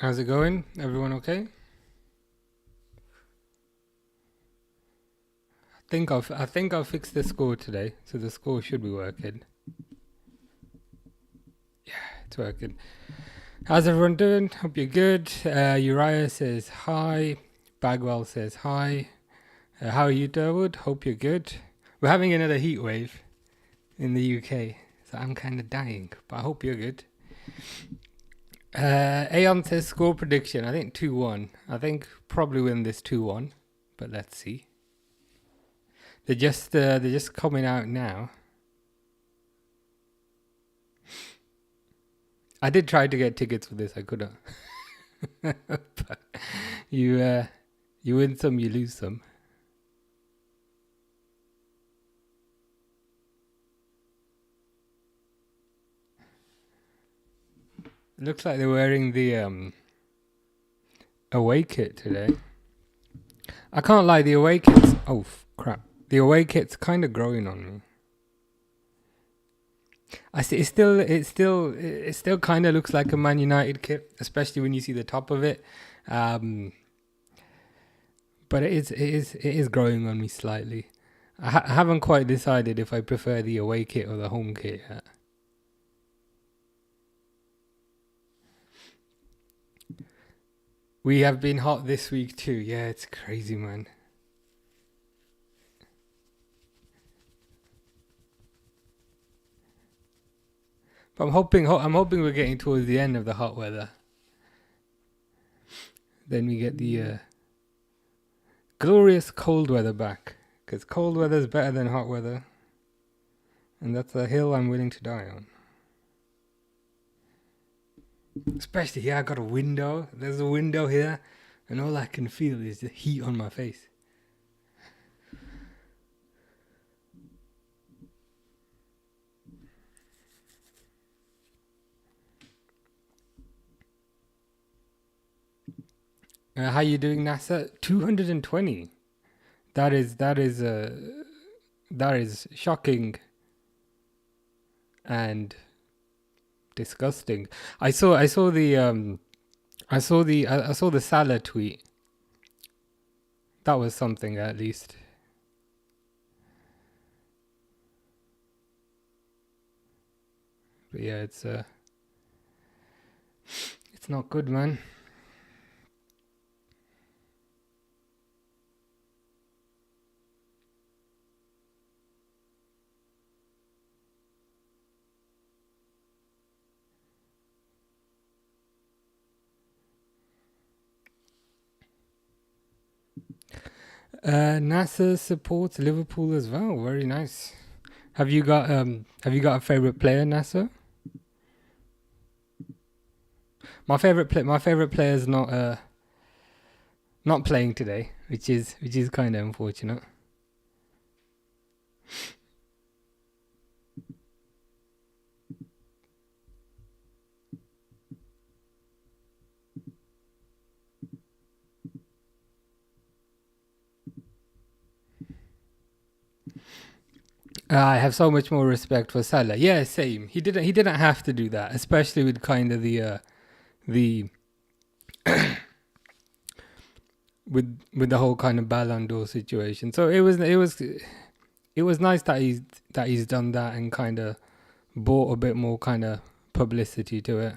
How's it going? Everyone okay? I think I'll fix the score today, so the score should be working. It's working. How's everyone doing? Hope you're good. Uriah says hi. Bagwell says hi. How are you, Durwood? Hope you're good. We're having another heat wave in the UK, so I'm kind of dying, but I hope you're good. Aeon says score prediction. I think 2-1. I think probably win this 2-1, but let's see. They're just coming out now. I did try to get tickets for this. I couldn't. But you win some, you lose some. It looks like they're wearing the away kit today. I can't lie, the away kit's crap. The away kit's kind of growing on me. I see. It still kind of looks like a Man United kit, especially when you see the top of it. But it is growing on me slightly. I haven't quite decided if I prefer the away kit or the home kit yet. We have been hot this week too. Yeah, it's crazy, man. But I'm hoping we're getting towards the end of the hot weather. Then we get the glorious cold weather back. Because cold weather is better than hot weather. And that's a hill I'm willing to die on. Especially here, I got a window. There's a window here. And all I can feel is the heat on my face. How you doing, NASA? 220. That is shocking and disgusting. I saw the Salah tweet. That was something, at least. But yeah, it's not good, man. NASA supports Liverpool as well. Very nice. Have you got a favorite player, NASA? My favorite player is not playing today, which is kind of unfortunate. I have so much more respect for Salah. Yeah, same. He didn't have to do that, especially with kind of the with the whole kind of Ballon d'Or situation. So it was nice that he's done that and kind of brought a bit more kind of publicity to it.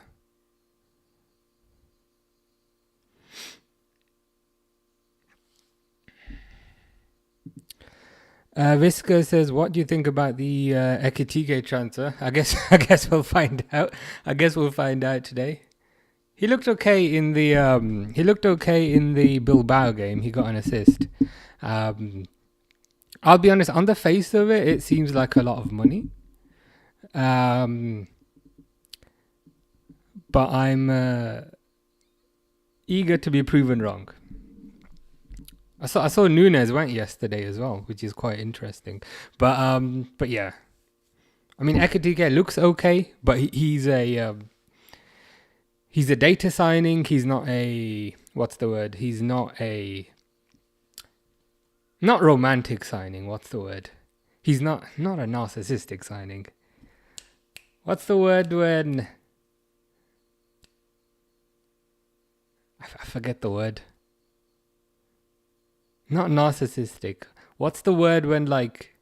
Visca says, "What do you think about the Ekitike transfer?" I guess we'll find out. I guess we'll find out today. He looked okay in the Bilbao game. He got an assist. I'll be honest. On the face of it, it seems like a lot of money. But I'm eager to be proven wrong. I saw Nunes went yesterday as well, which is quite interesting. But yeah, I mean Ekitike looks okay, but he's a data signing. He's not a what's the word? He's not romantic signing. What's the word? He's not a narcissistic signing. What's the word when I forget the word. Not narcissistic. What's the word when like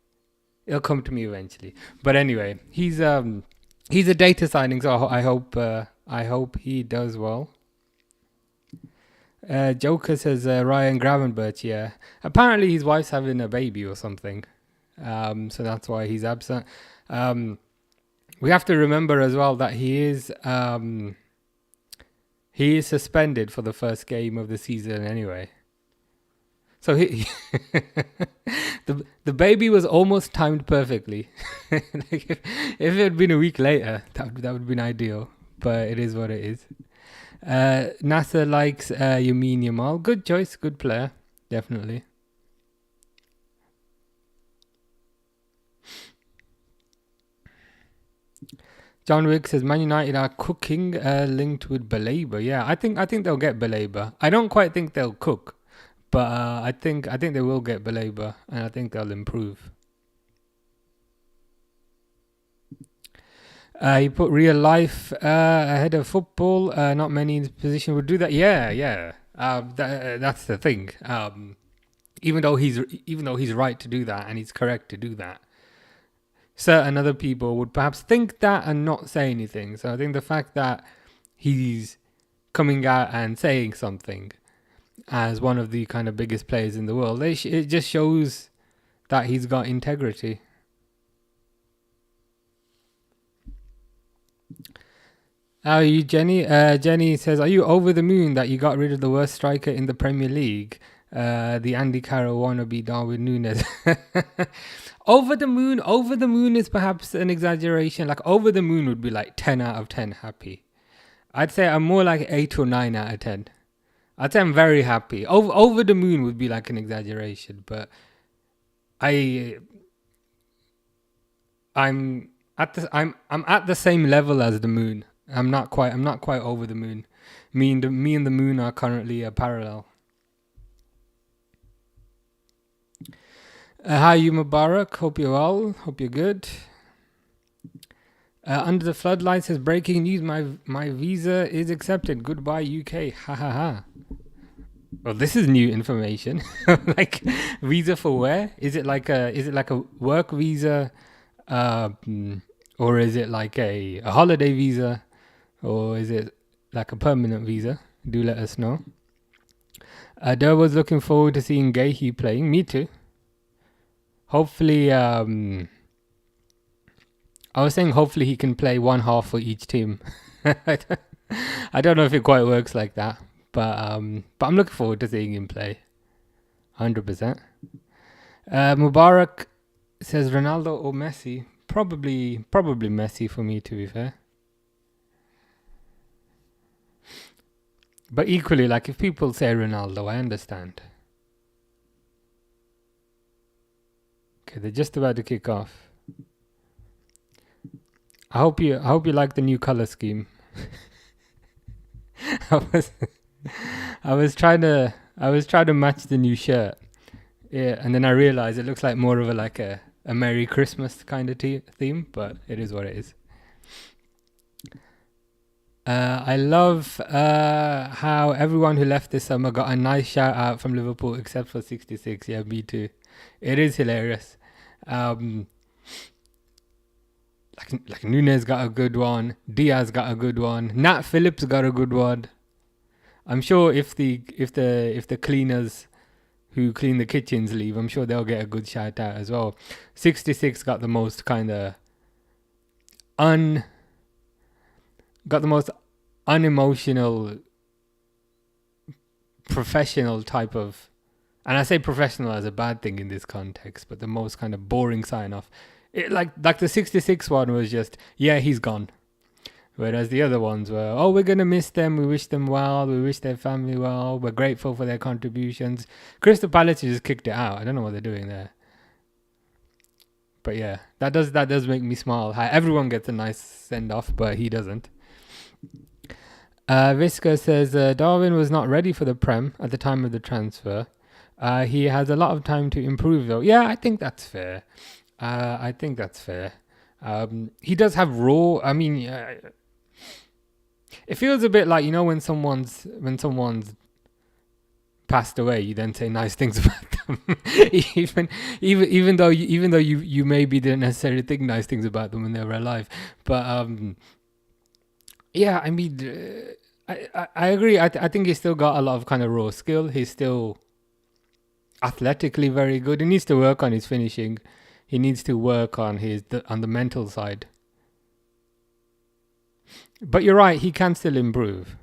it'll come to me eventually. But anyway, he's a data signing, so I hope he does well. Joker says Ryan Gravenberch, yeah. Apparently his wife's having a baby or something. So that's why he's absent. We have to remember as well that he is suspended for the first game of the season anyway. So the baby was almost timed perfectly. Like if it had been a week later, that would have been ideal. But it is what it is. NASA likes Yamin Yamal. Good choice, good player, definitely. John Wick says Man United are cooking, linked with Baleba. Yeah, I think they'll get Baleba. I don't quite think they'll cook, but I think they will get Baleba, and I think they'll improve. He put real life ahead of football. Not many in this position would do that. Yeah. That's the thing. Even though he's right to do that and he's correct to do that, certain other people would perhaps think that and not say anything. So I think the fact that he's coming out and saying something as one of the kind of biggest players in the world, it just shows that he's got integrity. How are you, Jenny? Jenny says, are you over the moon that you got rid of the worst striker in the Premier League? The Andy Carroll wannabe Darwin Núñez. Over the moon is perhaps an exaggeration. Like over the moon would be like 10 out of 10 happy. I'd say I'm more like 8 or 9 out of 10. I'd say I'm very happy. Over the moon would be like an exaggeration, but I'm at the same level as the moon. I'm not quite over the moon. Me and the moon are currently parallel. Hi, you Mubarak. Hope you're well. Hope you're good. Under the floodlights says breaking news. My visa is accepted. Goodbye, UK. Ha ha ha. Well, this is new information. Like visa for where? Is it like a work visa, or is it like a holiday visa, or is it like a permanent visa? Do let us know. Der was looking forward to seeing Gahey playing. Me too. Hopefully, I was saying hopefully he can play one half for each team. I don't know if it quite works like that, but I'm looking forward to seeing him play. 100%. Mubarak says Ronaldo or Messi. Probably Messi for me, to be fair. But equally, like if people say Ronaldo, I understand. Okay, they're just about to kick off. I hope you like the new color scheme. I was trying to match the new shirt. Yeah, and then I realized it looks like more of a Merry Christmas kind of theme, but it is what it is. I love how everyone who left this summer got a nice shout out from Liverpool, except for 66. Yeah, me too. It is hilarious. Like Núñez got a good one. Diaz got a good one. Nat Phillips got a good one. I'm sure if the cleaners who clean the kitchens leave, I'm sure they'll get a good shout out as well. 66 got the most kind of unemotional, professional type of, and I say professional as a bad thing in this context, but the most kind of boring sign off. Like the 66 one was just, yeah, he's gone. Whereas the other ones were, oh, we're going to miss them. We wish them well. We wish their family well. We're grateful for their contributions. Crystal Palace just kicked it out. I don't know what they're doing there. But yeah, that does make me smile. How everyone gets a nice send-off, but he doesn't. Visca says, Darwin was not ready for the Prem at the time of the transfer. He has a lot of time to improve, though. Yeah, I think that's fair. He does have raw. I mean, It feels a bit like, you know, when someone's passed away, you then say nice things about them, even though you maybe didn't necessarily think nice things about them when they were alive. But yeah, I mean, I agree. I think he's still got a lot of kind of raw skill. He's still athletically very good. He needs to work on his finishing. He needs to work on the mental side. But you're right, he can still improve.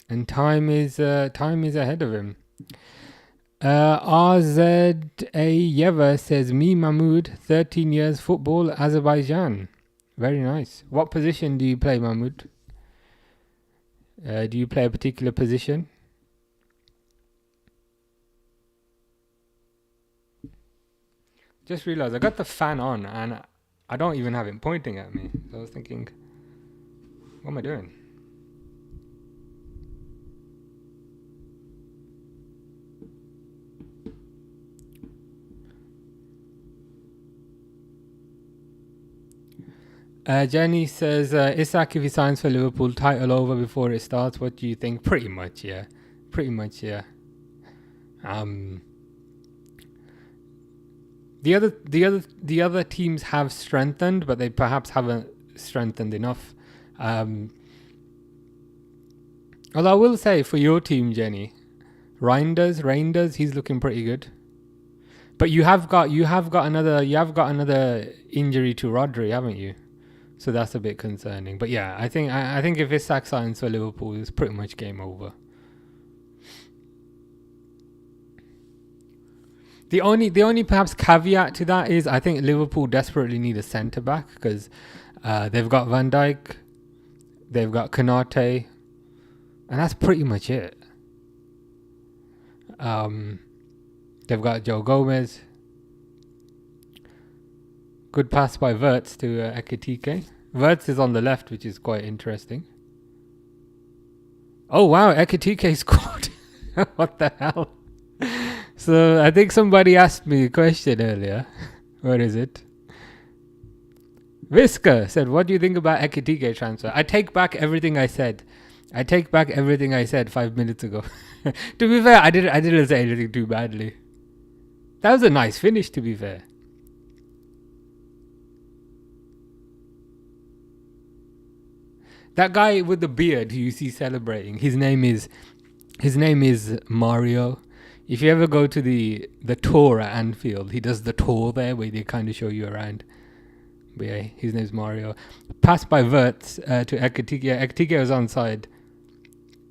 And time is ahead of him. RZA Yeva says, me Mahmoud, 13 years football, Azerbaijan. Very nice. What position do you play, Mahmoud? Do you play a particular position? Just realized I got the fan on and I don't even have it pointing at me. So I was thinking, what am I doing? Jenny says, Isak, if he signs for Liverpool, title over before it starts. What do you think? Pretty much, yeah. The other teams have strengthened, but they perhaps haven't strengthened enough. Although I will say for your team, Jenny, Reinders, he's looking pretty good. But you have got another injury to Rodri, haven't you? So that's a bit concerning. But yeah, I think if Isak signs for Liverpool, it's pretty much game over. The only perhaps caveat to that is I think Liverpool desperately need a centre back because they've got Van Dijk, they've got Konate, and that's pretty much it. They've got Joe Gomez. Good pass by Wirtz to Ekitike. Wirtz is on the left, which is quite interesting. Oh wow, Ekitike scored. What the hell? So I think somebody asked me a question earlier. Where is it? Visca said, what do you think about Ekitike transfer? I take back everything I said 5 minutes ago. To be fair, I didn't say anything too badly. That was a nice finish, to be fair. That guy with the beard who you see celebrating, his name is Mario. If you ever go to the tour at Anfield, he does the tour there where they kind of show you around. But yeah, his name's Mario. Passed by Wirtz to Ekitike. Ekitike was onside.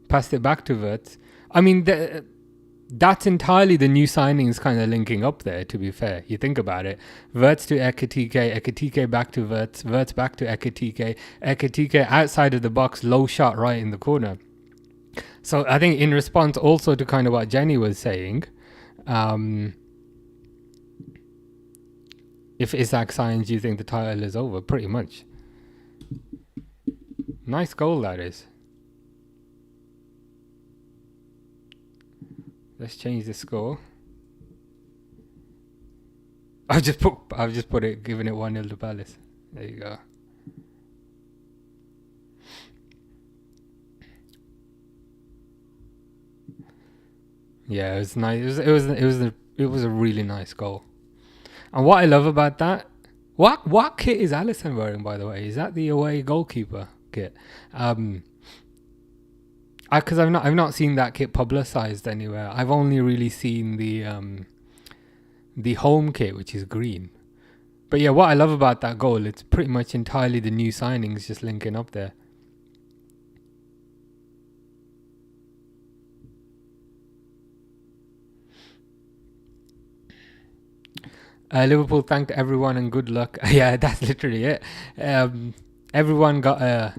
Passed it back to Wirtz. I mean, that's entirely the new signings kind of linking up there, to be fair. You think about it. Wirtz to Ekitike, Ekitike back to Wirtz, Wirtz back to Ekitike, Ekitike outside of the box, low shot right in the corner. So I think in response also to kind of what Jenny was saying, if Isak signs, you think the title is over? Pretty much. Nice goal, that is. Let's change the score. I've just put it, giving it 1-0 to Palace. There you go. Yeah, it was nice. It was a really nice goal. And what I love about that, what kit is Alisson wearing, by the way? Is that the away goalkeeper kit? Because I've not seen that kit publicized anywhere. I've only really seen the home kit, which is green. But yeah, what I love about that goal, it's pretty much entirely the new signings just linking up there. Liverpool thanked everyone and good luck. Yeah, that's literally it. Everyone got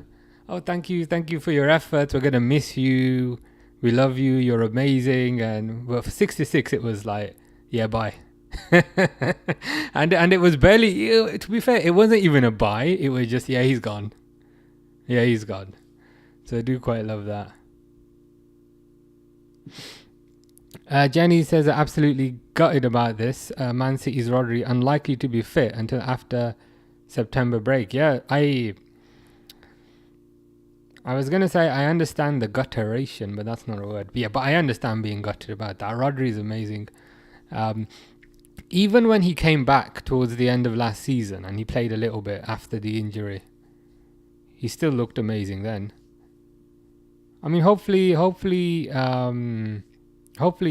oh, thank you for your efforts. We're gonna miss you. We love you. You're amazing. And well, for 66, it was like, yeah, bye. and it was barely. To be fair, it wasn't even a bye. It was just, yeah, he's gone. Yeah, he's gone. So I do quite love that. Jenny says, absolutely gutted about this. Man City's Rodri unlikely to be fit until after September break. Yeah, I was gonna say I understand the gutteration, but that's not a word. But yeah, but I understand being gutted about that. Rodri is amazing. Even when he came back towards the end of last season and he played a little bit after the injury, he still looked amazing then. I mean, hopefully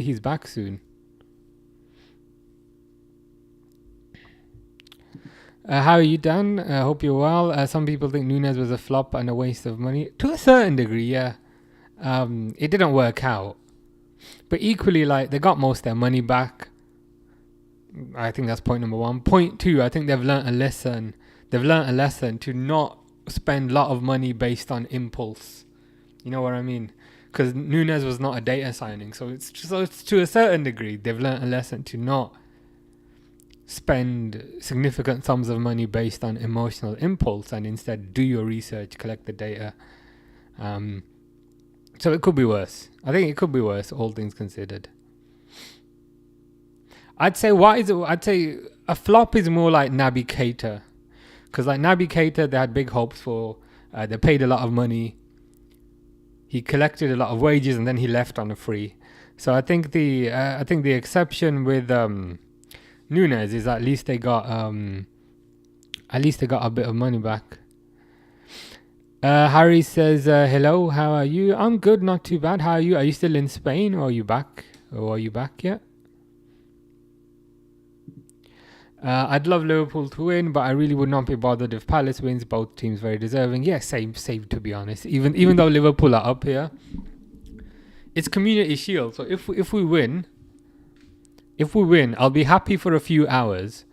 he's back soon. How are you, Dan? I hope you're well. Some people think Nunes was a flop and a waste of money. To a certain degree, yeah. It didn't work out. But equally, like, they got most of their money back. I think that's point number one. Point two, I think they've learnt a lesson. They've learnt a lesson to not spend a lot of money based on impulse. You know what I mean? Because Nunes was not a data signing. So it's to a certain degree, they've learnt a lesson to not spend significant sums of money based on emotional impulse and instead do your research, collect the data. So it could be worse. I think it could be worse, all things considered. I'd say a flop is more like Naby Keita, because like Naby Keita, they had big hopes for. They paid a lot of money. He collected a lot of wages and then he left on a free. So I think the exception with Nunes is at least they got a bit of money back. Harry says, hello, how are you? I'm good, not too bad. How are you? Are you still in Spain or are you back? Yet? I'd love Liverpool to win, but I really would not be bothered if Palace wins. Both teams very deserving. Yeah, same to be honest. Even though Liverpool are up here, it's Community Shield. So if we win, I'll be happy for a few hours,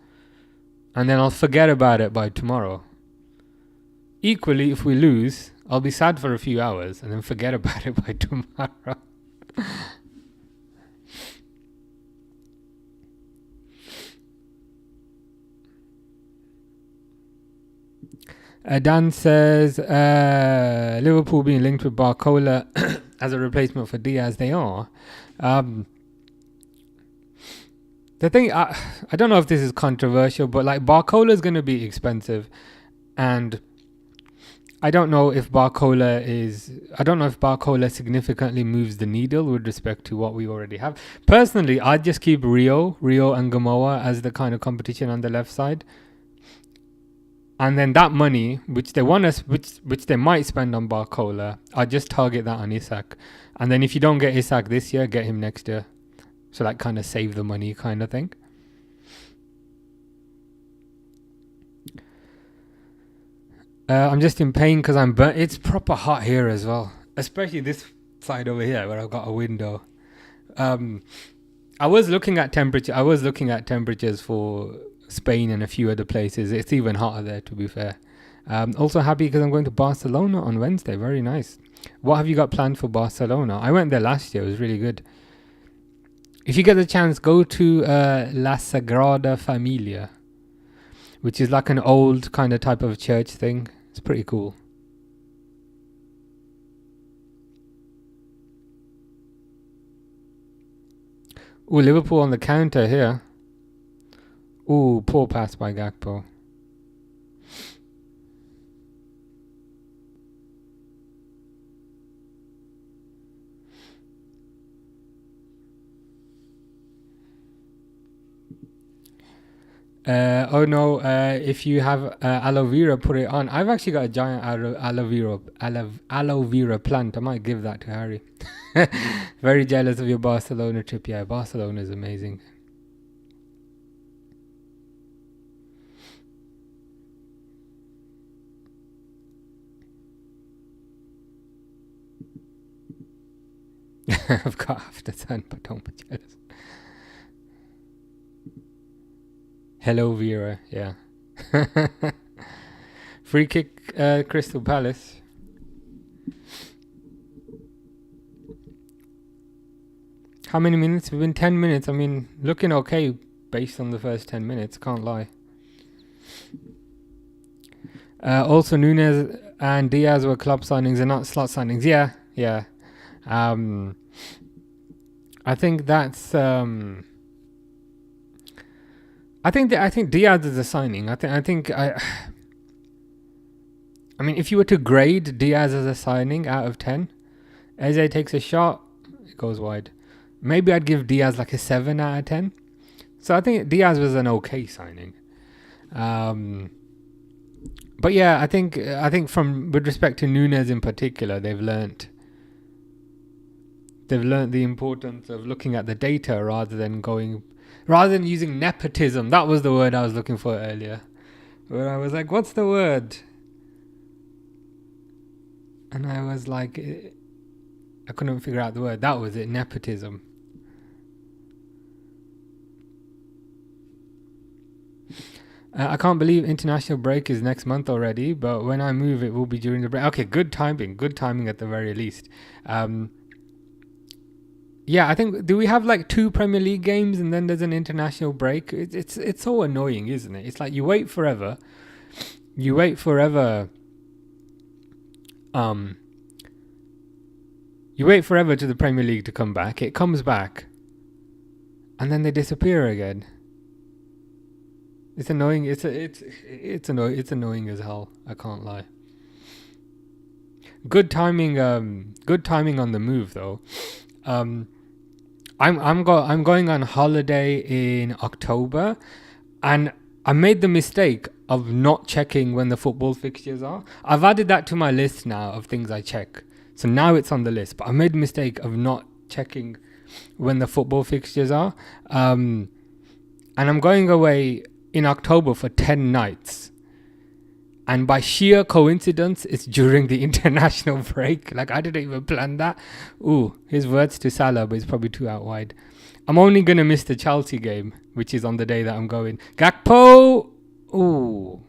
and then I'll forget about it by tomorrow. Equally, if we lose, I'll be sad for a few hours and then forget about it by tomorrow. Dan says, Liverpool being linked with Barcola as a replacement for Diaz. They are. The thing, I don't know if this is controversial, but like Barcola is going to be expensive, and I don't know if Barcola significantly moves the needle with respect to what we already have. Personally, I'd just keep Rio and Gamoa as the kind of competition on the left side. And then that money, which they might spend on Barcola, I'd just target that on Isak. And then if you don't get Isak this year, get him next year. So like kind of save the money kind of thing. I'm just in pain because I'm burnt. It's proper hot here as well, especially this side over here where I've got a window. I was looking at temperatures for Spain and a few other places. It's even hotter there, to be fair. Also happy because I'm going to Barcelona on Wednesday. Very nice. What have you got planned for Barcelona? I went there last year. It was really good. If you get the chance, go to La Sagrada Familia, which is like an old kind of type of church thing. It's pretty cool. Ooh, Liverpool on the counter here. Ooh, poor pass by Gakpo. Oh no, if you have aloe vera, put it on. I've actually got a giant aloe vera plant. I might give that to Harry. Very jealous of your Barcelona trip. Yeah, Barcelona is amazing. I've got half the sun, but don't be jealous. Hello, Vera. Yeah. Free kick, Crystal Palace. How many minutes? We've been 10 minutes. I mean, looking okay based on the first 10 minutes. Can't lie. Also, Nunes and Diaz were club signings and not slot signings. Yeah. I think that's. I think Diaz is a signing. I think I mean, if you were to grade Diaz as a signing out of 10, Eze takes a shot, it goes wide. Maybe I'd give Diaz like a 7 out of 10. So I think Diaz was an okay signing. But yeah, I think from with respect to Nunes in particular, they've learnt the importance of looking at the data rather than using nepotism. That was the word I was looking for earlier. Where I was like, what's the word? And I was like, I couldn't figure out the word. That was it, nepotism. I can't believe international break is next month already, but when I move, it will be during the break. Okay, good timing at the very least. Yeah, I think, do we have like 2 Premier League games and then there's an international break? It's so annoying, isn't it? It's like you wait forever. You wait for the Premier League to come back. It comes back, and then they disappear again. It's annoying. It's annoying as hell. I can't lie. Good timing. Good timing on the move though. I'm going on holiday in October, and I made the mistake of not checking when the football fixtures are. I've added that to my list now of things I check. So now it's on the list, but I made the mistake of not checking when the football fixtures are. And I'm going away in October for 10 nights. And by sheer coincidence, it's during the international break. Like, I didn't even plan that. Ooh, his words to Salah, but it's probably too out wide. I'm only going to miss the Chelsea game, which is on the day that I'm going. Gakpo! Ooh.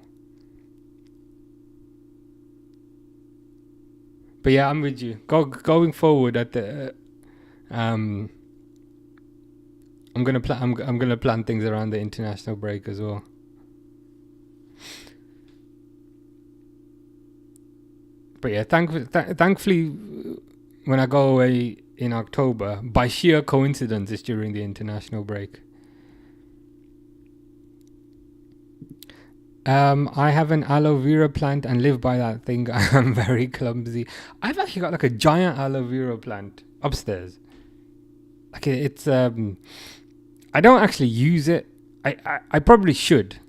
But yeah, I'm with you. Going forward at the... I'm gonna plan things around the international break as well. But yeah, thankfully, when I go away in October, by sheer coincidence, it's during the international break. I have an aloe vera plant and live by that thing. I'm very clumsy. I've actually got like a giant aloe vera plant upstairs. Like it's I don't actually use it. I probably should,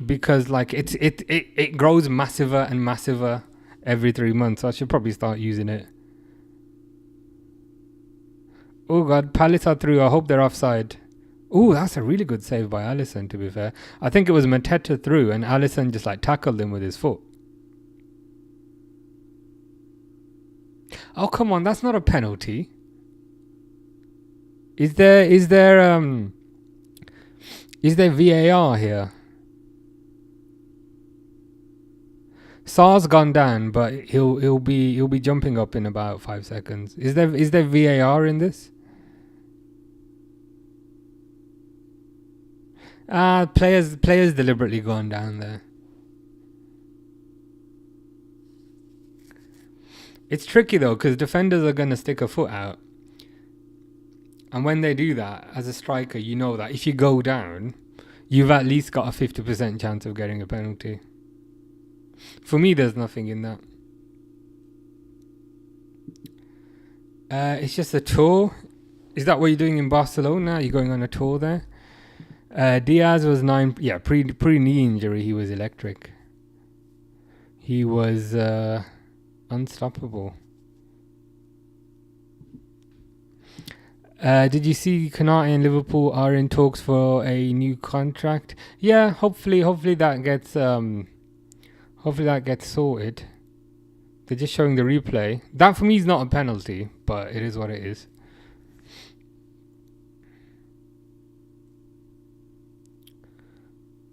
because like it grows massiver and massiver every 3 months. So I should probably start using it. Oh god, Palace are through. I hope they're offside. Oh, that's a really good save by Alisson, to be fair. I think it was Mateta through and Alisson just like tackled him with his foot. Oh, come on, that's not a penalty. Is there VAR here? Sar's gone down, but he'll be jumping up in about 5 seconds. Is there VAR in this? Players deliberately gone down there. It's tricky though, because defenders are gonna stick a foot out, and when they do that, as a striker, you know that if you go down, you've at least got a 50% chance of getting a penalty. For me, there's nothing in that. It's just a tour. Is that what you're doing in Barcelona? Are you going on a tour there? Diaz was 9. Yeah, pre knee injury, he was electric. He was unstoppable. Did you see Konate and Liverpool are in talks for a new contract? Yeah, hopefully that gets sorted. They're just showing the replay. That for me is not a penalty, but it is what it is.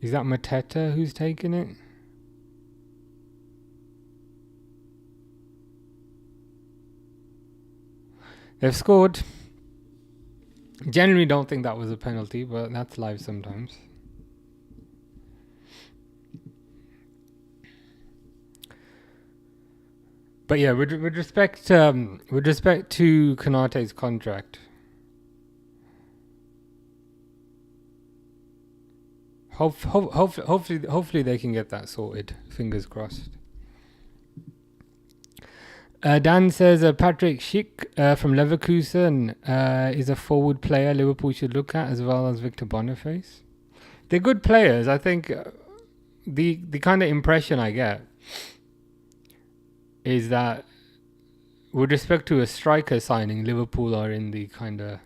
Is that Mateta who's taking it? They've scored. Generally don't think that was a penalty, but that's live sometimes. But yeah, with respect to Konate's contract, hopefully they can get that sorted. Fingers crossed. Dan says Patrick Schick from Leverkusen is a forward player Liverpool should look at, as well as Victor Boniface. They're good players. I think the kind of impression I get is that with respect to a striker signing, Liverpool are in the kind of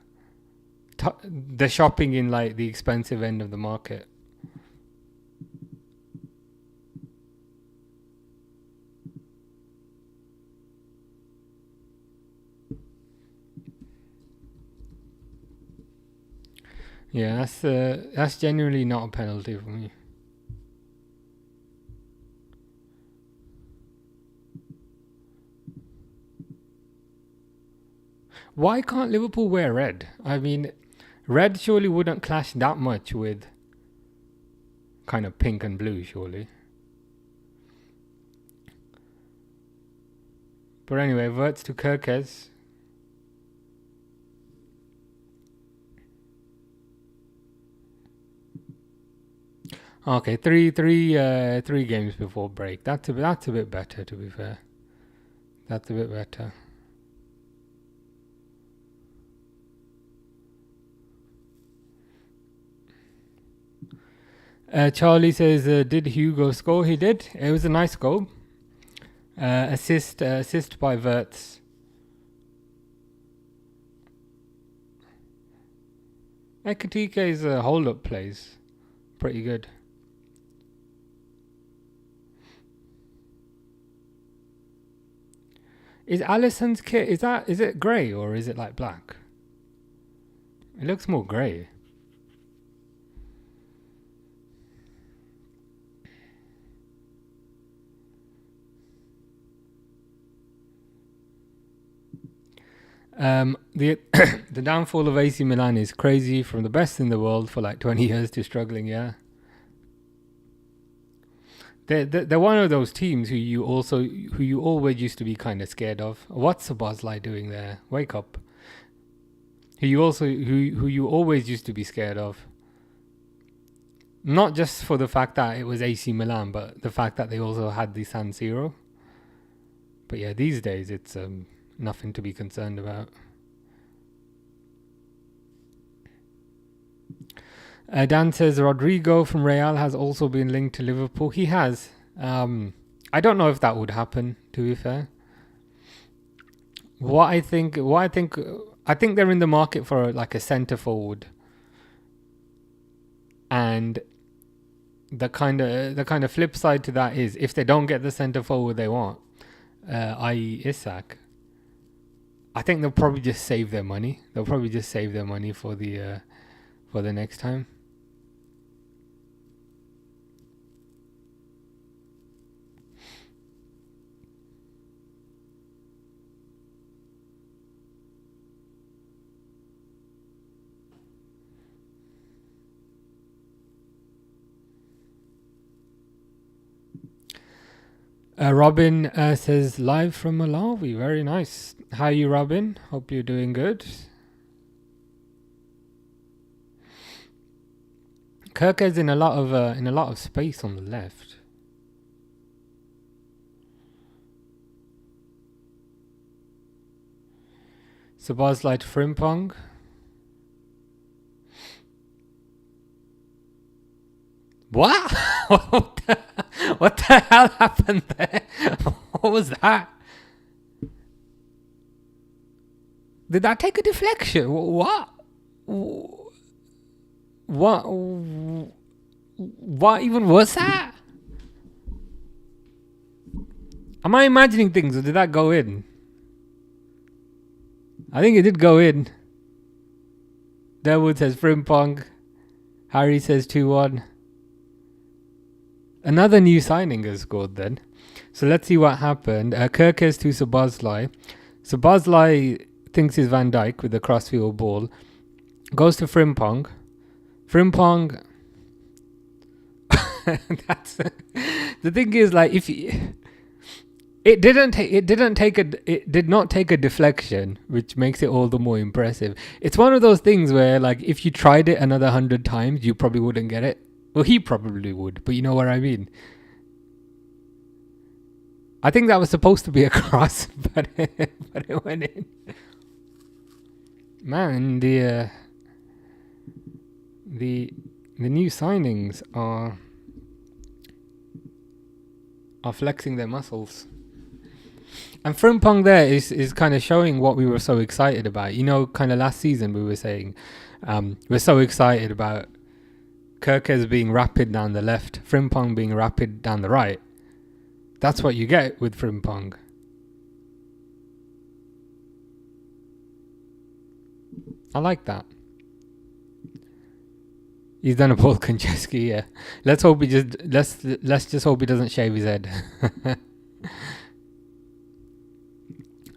they're shopping in like the expensive end of the market. Yeah, that's genuinely not a penalty for me. Why can't Liverpool wear red? I mean, red surely wouldn't clash that much with kind of pink and blue, surely. But anyway, verts to Kirkes. Okay, three games before break. That's a bit better, to be fair. That's a bit better. Charlie says, did Hugo score? He did. It was a nice goal. Assist by Verts. Ekitike's hold-up plays pretty good. Is Alisson's kit, is it grey or is it like black? It looks more grey. The the downfall of AC Milan is crazy, from the best in the world for like 20 years to struggling. Yeah, they're one of those teams who you always used to be kind of scared of. What's Szoboszlai doing there? Wake up! Who you always used to be scared of. Not just for the fact that it was AC Milan, but the fact that they also had the San Siro. But yeah, these days it's nothing to be concerned about. Dan says Rodrigo from Real has also been linked to Liverpool. He has. I don't know if that would happen, to be fair. I think they're in the market for like a centre forward. And the kind of flip side to that is, if they don't get the centre forward they want, i.e. Isak, I think they'll probably just save their money. They'll probably just save their money for the next time. Robin says, live from Malawi. Very nice. How are you, Robin? Hope you're doing good. Kirkes in a lot of space on the left. Szoboszlai to Frimpong. What? What the hell happened there? What was that? Did that take a deflection? What? What even was that? Am I imagining things, or did that go in? I think it did go in. Derwood says Frimpong. Harry says 2-1. Another new signing has scored then. So let's see what happened. Kirkes to Szoboszlai. Szoboszlai thinks he's Van Dijk with the crossfield ball. Goes to Frimpong. Frimpong. That's the thing is, like, if it did not take a deflection, which makes it all the more impressive. It's one of those things where, like, if you tried it another 100 times, you probably wouldn't get it. Well, he probably would, but you know what I mean. I think that was supposed to be a cross, but it went in. Man, the new signings are flexing their muscles. And Frimpong there is kind of showing what we were so excited about. You know, kind of last season we were saying we're so excited about Kirkes being rapid down the left, Frimpong being rapid down the right. That's what you get with Frimpong. I like that. He's done a Paul Konchesky, yeah. Let's hope he let's just hope he doesn't shave his head.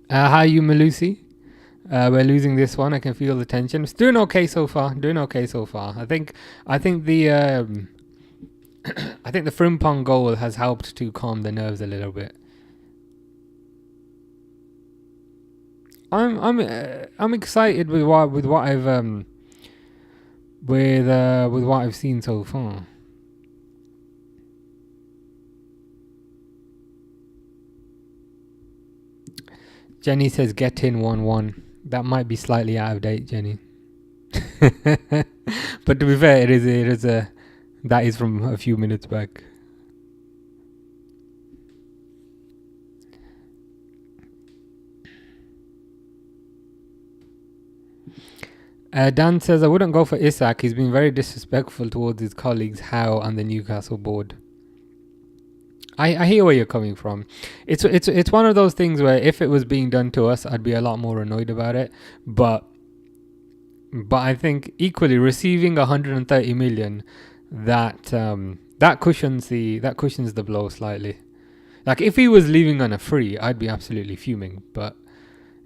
How are you, Malusi? We're losing this one. I can feel the tension. It's doing okay so far. I think the I think the Frimpong goal has helped to calm the nerves a little bit. I'm excited with what I've seen so far. Jenny says get in 1-1. That might be slightly out of date, Jenny. But to be fair, it is that is from a few minutes back. Dan says I wouldn't go for Isak. He's been very disrespectful towards his colleagues Howe and the Newcastle board. I hear where you're coming from. It's one of those things where if it was being done to us, I'd be a lot more annoyed about it. But I think equally receiving 130 million, that cushions the blow slightly. Like if he was leaving on a free, I'd be absolutely fuming. But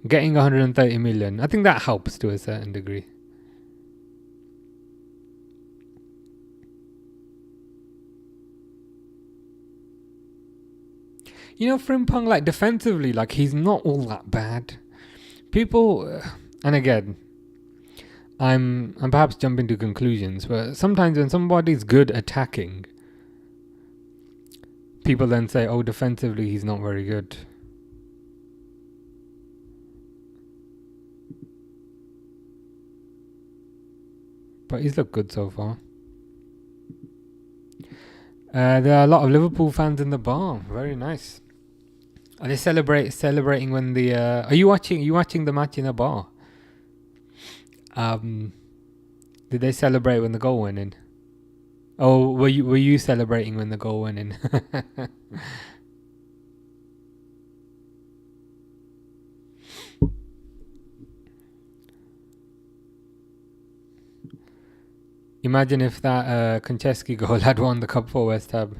getting 130 million, I think that helps to a certain degree. You know, Frimpong, like defensively, like he's not all that bad. People, and again, I'm perhaps jumping to conclusions, but sometimes when somebody's good attacking, people then say, "Oh, defensively, he's not very good." But he's looked good so far. There are a lot of Liverpool fans in the bar. Very nice. Are they celebrating when the? Are you watching the match in a bar? Did they celebrate when the goal went in? Oh, were you celebrating when the goal went in? Imagine if that Konchesky goal had won the cup for West Ham.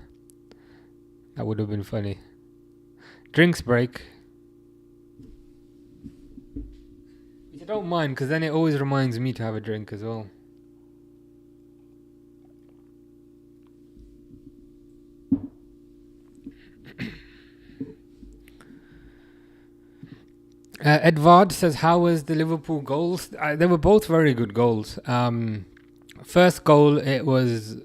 That would have been funny. Drinks break. Which I don't mind, because then it always reminds me to have a drink as well. Edvard says, how was the Liverpool goals? They were both very good goals. First goal, it was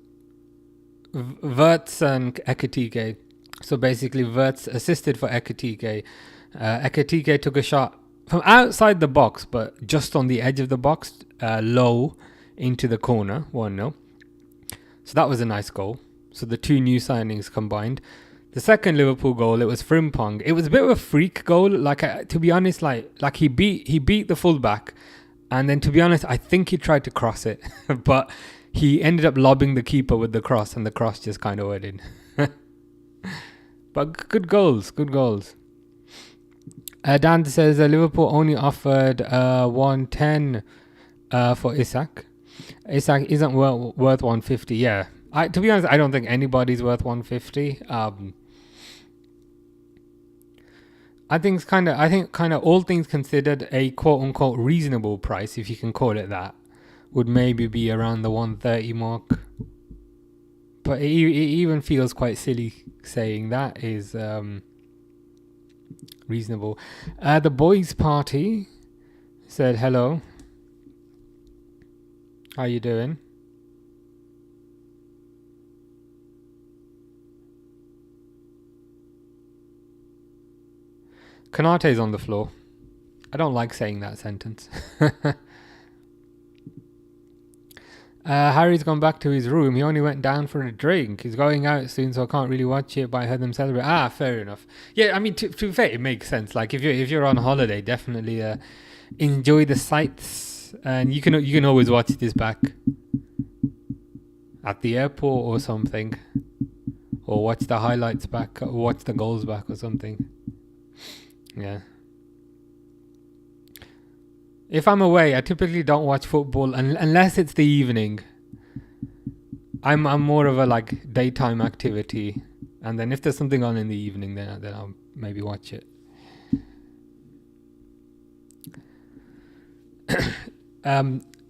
Wirtz and Ekitike. So basically, Wirtz assisted for Ekitike. Ekitike took a shot from outside the box, but just on the edge of the box, low into the corner, 1-0. So that was a nice goal. So the two new signings combined. The second Liverpool goal, it was Frimpong. It was a bit of a freak goal. Like to be honest, like he beat the fullback, and then to be honest, I think he tried to cross it, but he ended up lobbing the keeper with the cross, and the cross just kind of went in. But good goals. Dan says Liverpool only offered 110 for Isak. Isak isn't worth 150. Yeah, to be honest, I don't think anybody's worth 150. I think kind of all things considered, a quote unquote reasonable price, if you can call it that, would maybe be around the 130 mark. But it even feels quite silly saying that is reasonable. The boys' party said hello. How you doing? Kanate's on the floor. I don't like saying that sentence. Harry's gone back to his room. He only went down for a drink. He's going out soon, so I can't really watch it, but I heard them celebrate. Fair enough. Yeah, I mean, to be fair, it makes sense. Like, if you're on holiday, definitely enjoy the sights, and you can always watch this back at the airport or something, or watch the highlights back, or watch the goals back or something. Yeah. If I'm away, I typically don't watch football unless it's the evening. I'm more of a like daytime activity, and then if there's something on in the evening, then I'll maybe watch it.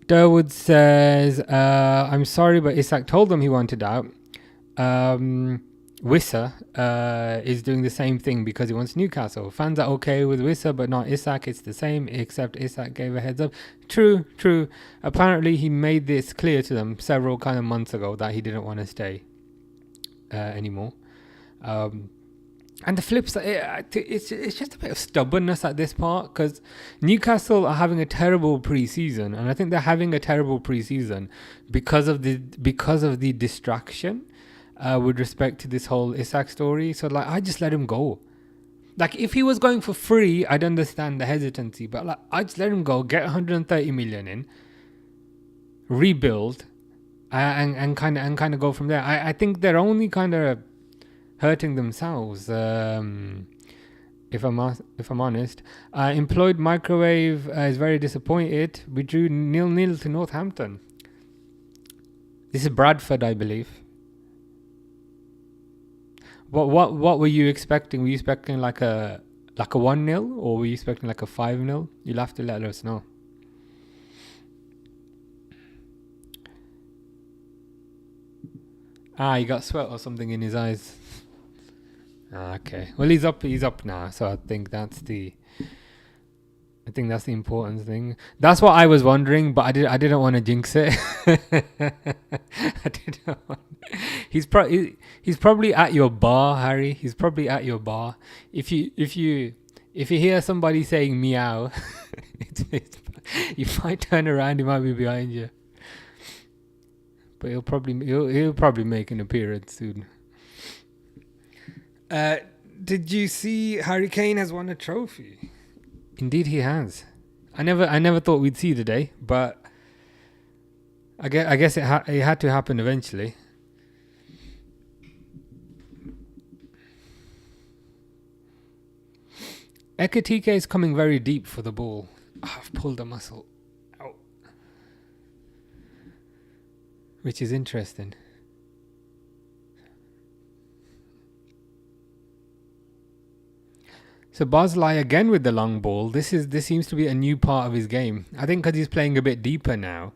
Durwood says, I'm sorry, but Isak told them he wanted out. Wissa is doing the same thing because he wants Newcastle. Fans are okay with Wissa, but not Isak. It's the same, except Isak gave a heads up. True. Apparently, he made this clear to them several kind of months ago that he didn't want to stay anymore. And the flip side, it's just a bit of stubbornness at this part, because Newcastle are having a terrible pre-season, and I think they're having a terrible pre-season because of the distraction. With respect to this whole Isak story. So like, I just let him go. Like, if he was going for free, I'd understand the hesitancy, but like, I just let him go, get 130 million in, rebuild, and kind of go from there. I think they're only kind of hurting themselves. If I'm honest, Employed Microwave is very disappointed. We drew 0-0 to Northampton. This is Bradford, I believe. What were you expecting? Were you expecting like a 1-0, or were you expecting like a 5-0? You'll have to let us know. He got sweat or something in his eyes. Okay. Well, he's up now, so I think that's the important thing. That's what I was wondering, but I didn't want to jinx it. I didn't want. He's probably at your bar, Harry. He's probably at your bar. If you hear somebody saying meow, you might turn around. He might be behind you. But he'll probably make an appearance soon. Did you see Harry Kane has won a trophy? Indeed, he has. I never thought we'd see the day, but I guess it had to happen eventually. Ekitike is coming very deep for the ball. I've pulled a muscle. Ow. Which is interesting. So Bosley again with the long ball. This seems to be a new part of his game. I think because he's playing a bit deeper now.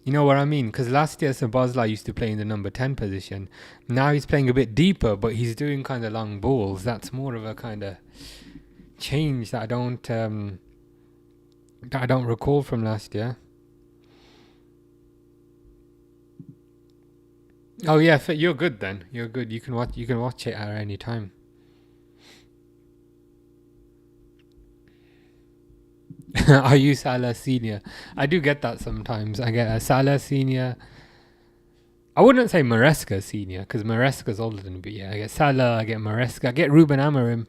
You know what I mean? Because last year Bosley used to play in the number 10 position. Now he's playing a bit deeper, but he's doing kind of long balls. That's more of a kind of change that I don't recall from last year. Oh yeah, you're good then. You're good. You can watch it at any time. Are you Salah Senior? I do get that sometimes. I get a Salah Senior. I wouldn't say Maresca Senior, because Maresca's older than me. But yeah, I get Salah, I get Maresca, I get Ruben Amorim.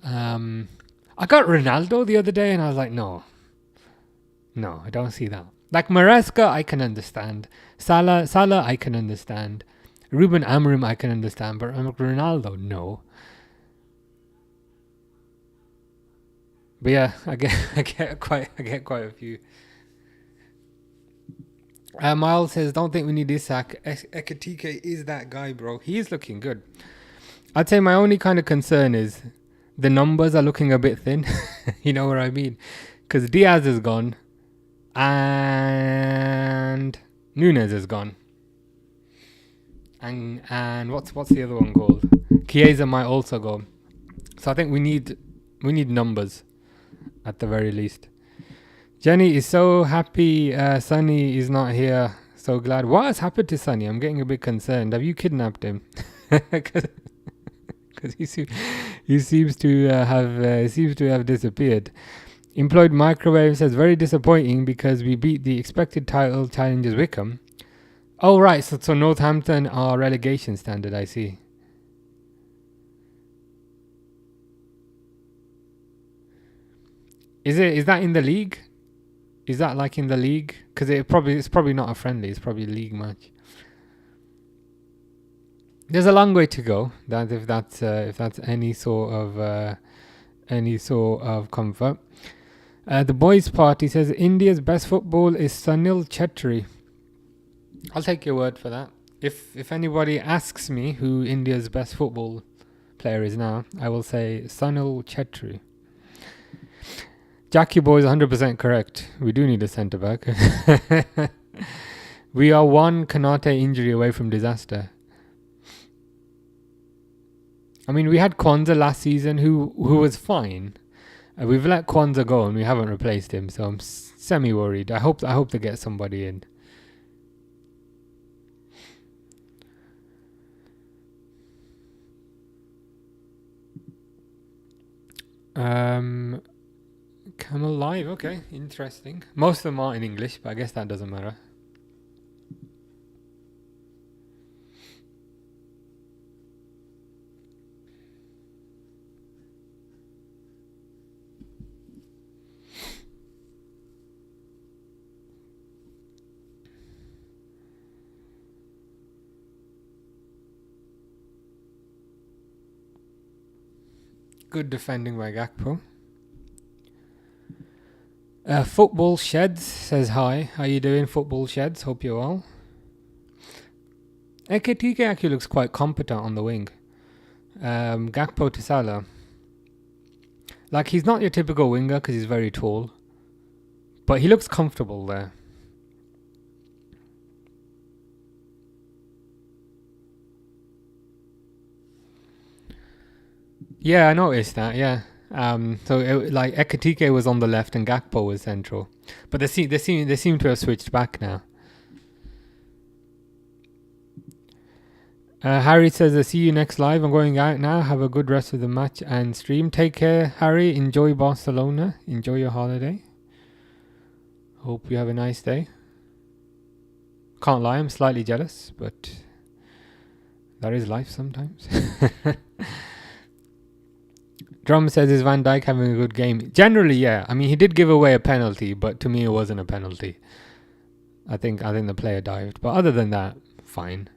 I got Ronaldo the other day, and I was like, no, I don't see that. Like Maresca, I can understand. Salah, I can understand. Ruben Amorim, I can understand. But Ronaldo, no. But yeah, I get quite a few. Miles says, don't think we need Isak. Ekitike is that guy, bro. He is looking good. I'd say my only kind of concern is the numbers are looking a bit thin. You know what I mean? Because Diaz is gone. And Nunes is gone. And what's the other one called? Chiesa might also go. So I think we need numbers. At the very least. Jenny is so happy Sonny is not here. So glad. What has happened to Sonny? I'm getting a bit concerned. Have you kidnapped him? Because he he seems to have disappeared. Employed Microwave says very disappointing because we beat the expected title challengers Wickham. Oh right, so Northampton are relegation standard. I see. Is that in the league? Is that like in the league? Because it's probably not a friendly. It's probably a league match. There's a long way to go. If that's any sort of comfort. The boys' party says India's best football is Sunil Chetri. I'll take your word for that. If anybody asks me who India's best football player is now, I will say Sunil Chetri. Jackie boy is 100% correct. We do need a centre back. We are one Kanate injury away from disaster. I mean, we had Kwanzaa last season, who was fine. We've let Kwanzaa go and we haven't replaced him, so I'm semi-worried. I hope to get somebody in. Camel Live, okay, interesting. Most of them are in English, but I guess that doesn't matter. Good defending by Gakpo. Football Sheds says hi. How you doing, Football Sheds? Hope you're well. Ekitike actually looks quite competent on the wing. Gakpo to Salah. Like, he's not your typical winger because he's very tall. But he looks comfortable there. Yeah, I noticed that, yeah. Like Ekitike was on the left and Gakpo was central, but they seem to have switched back now. Harry says, "I see you next live. I'm going out now. Have a good rest of the match and stream. Take care, Harry. Enjoy Barcelona. Enjoy your holiday. Hope you have a nice day." Can't lie, I'm slightly jealous, but that is life sometimes. Drum says, is Van Dijk having a good game? Generally, yeah. I mean, he did give away a penalty, but to me it wasn't a penalty. I think the player dived. But other than that, fine.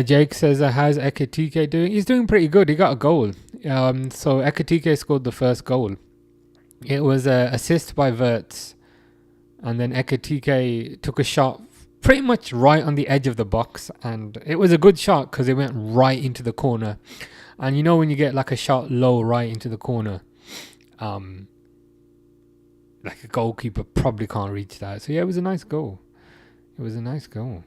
Jake says, how's Ekitike doing? He's doing pretty good. He got a goal. So Ekitike scored the first goal. It was an assist by Wirtz. And then Ekitike took a shot pretty much right on the edge of the box. And it was a good shot because it went right into the corner. And you know when you get like a shot low right into the corner, like a goalkeeper probably can't reach that. So yeah, it was a nice goal. It was a nice goal.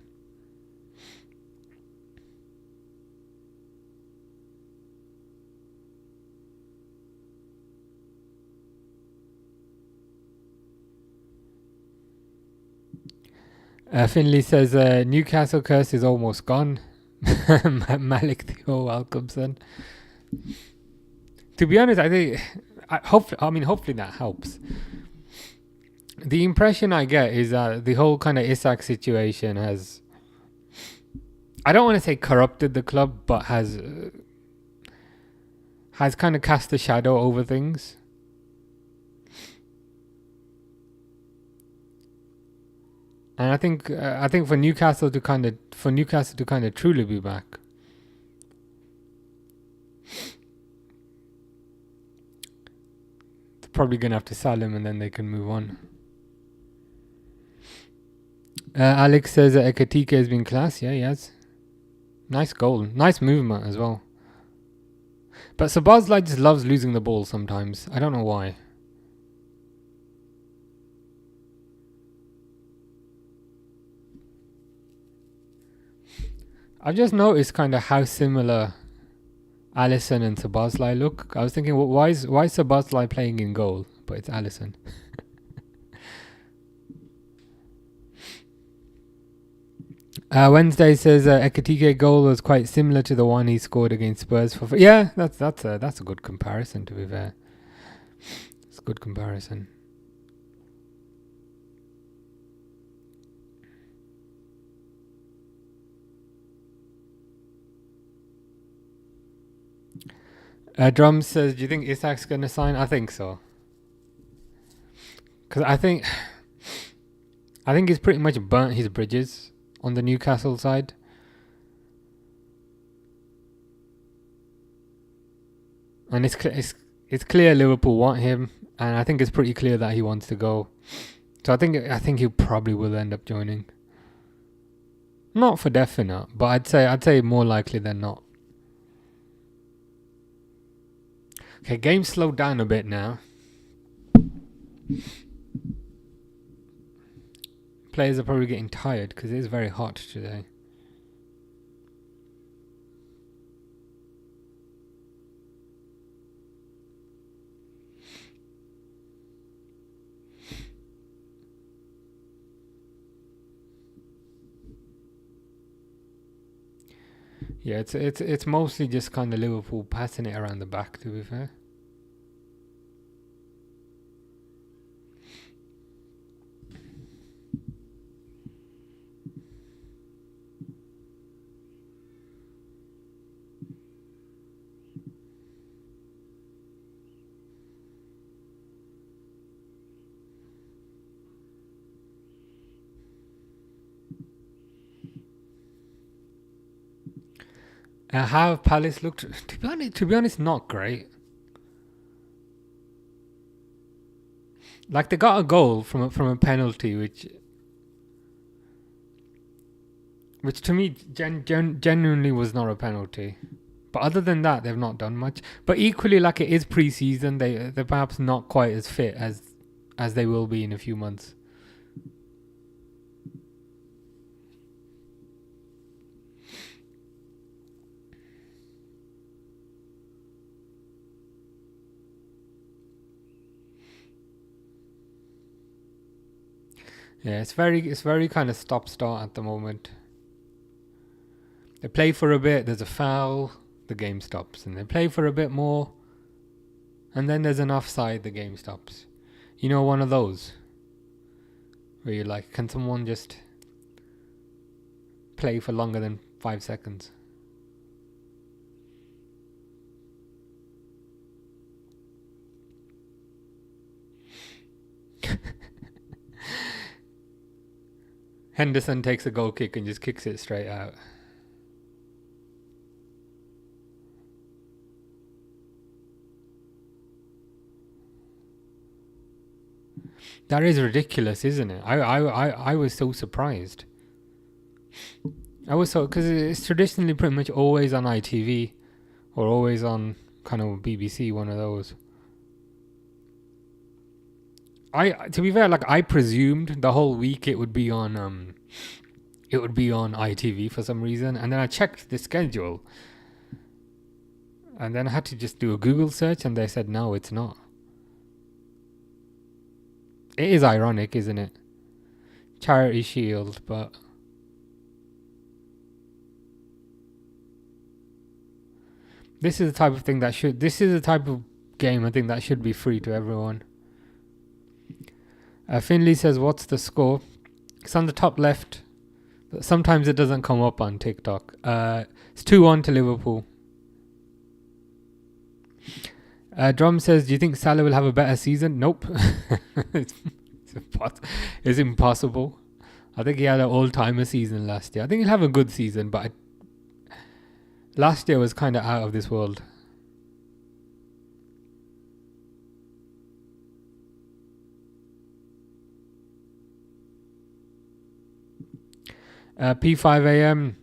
Finley says, Newcastle curse is almost gone. Malik Theo, welcome, son. To be honest, I think, hopefully that helps. The impression I get is that the whole kind of Isak situation has, I don't want to say corrupted the club, but has kind of cast a shadow over things. And I think for Newcastle to kind of truly be back, they're probably gonna have to sell him and then they can move on. Alex says that Ekitike has been class. Yeah, he has. Nice goal, nice movement as well. But Sabazlai just loves losing the ball sometimes. I don't know why. I've just noticed kind of how similar Alisson and Sabazlai look. I was thinking, well, why is Sabazlai playing in goal, but it's Alisson? Wednesday says Ekitike goal was quite similar to the one he scored against Spurs. Yeah, that's a good comparison, to be fair. It's a good comparison. Drum says, do you think Isak's going to sign? I think so. Because I think he's pretty much burnt his bridges on the Newcastle side. And it's clear Liverpool want him, and I think it's pretty clear that he wants to go. So I think he probably will end up joining. Not for definite, but I'd say more likely than not. Okay, game slowed down a bit now. Players are probably getting tired because it is very hot today. Yeah, it's mostly just kind of Liverpool passing it around the back, to be fair. How have Palace looked? To be honest, not great. Like, they got a goal from a penalty, which to me genuinely was not a penalty. But other than that, they've not done much. But equally, like, it is pre-season, they're perhaps not quite as fit as they will be in a few months. Yeah, it's very kind of stop-start at the moment. They play for a bit, there's a foul, the game stops. And they play for a bit more, and then there's an offside, the game stops. You know, one of those where you're like, can someone just play for longer than 5 seconds? Henderson takes a goal kick and just kicks it straight out. That is ridiculous, isn't it? I was so surprised. I was so, because it's traditionally pretty much always on ITV or always on kind of BBC, one of those. To be fair, like, I presumed the whole week it would be on ITV for some reason, and then I checked the schedule, and then I had to just do a Google search, and they said no, it's not. It is ironic, isn't it? Charity Shield, but this is the type of thing that should. This is the type of game I think that should be free to everyone. Finley says, "What's the score?" It's on the top left, but sometimes it doesn't come up on TikTok. It's 2-1 to Liverpool. Drum says, "Do you think Salah will have a better season?" Nope. It's impossible. I think he had an all-timer season last year. I think he'll have a good season, but last year was kind of out of this world. P5am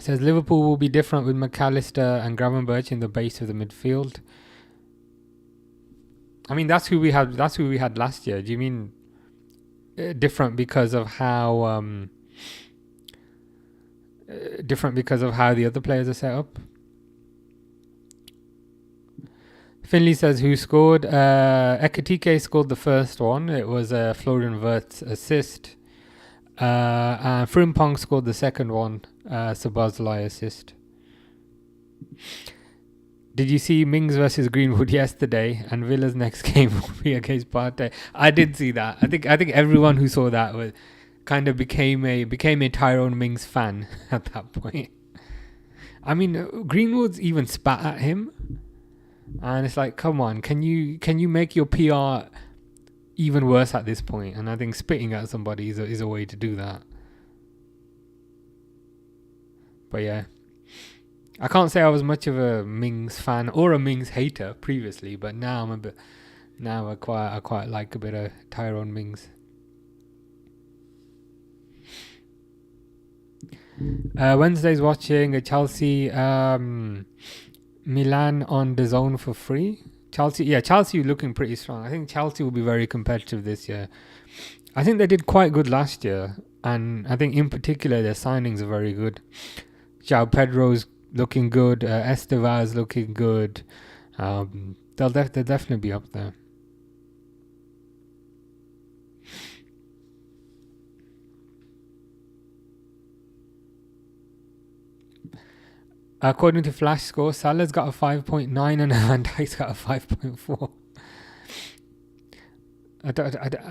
It says Liverpool will be different with McAllister and Gravenberch in the base of the midfield. I mean, that's who we had. That's who we had last year. Do you mean different because of how the other players are set up? Finley says who scored. Ekitike scored the first one. It was Florian Wirtz's assist. And Frimpong scored the second one. Sabazlai assist. Did you see Mings versus Greenwood yesterday? And Villa's next game will be against Partey. I did see that. I think everyone who saw that was kind of became a Tyrone Mings fan at that point. I mean, Greenwood's even spat at him, and it's like, come on, can you make your PR even worse at this point? And I think spitting at somebody is a way to do that. But yeah, I can't say I was much of a Mings fan or a Mings hater previously, but now I quite like a bit of Tyrone Mings. Wednesday's watching a Chelsea Milan on the zone for free. Chelsea looking pretty strong. I think Chelsea will be very competitive this year. I think they did quite good last year, and I think in particular their signings are very good. João Pedro's looking good. Estevez looking good. They'll definitely be up there. According to Flash Score, Salah's got a 5.9 and Van Dijk's got a 5.4. I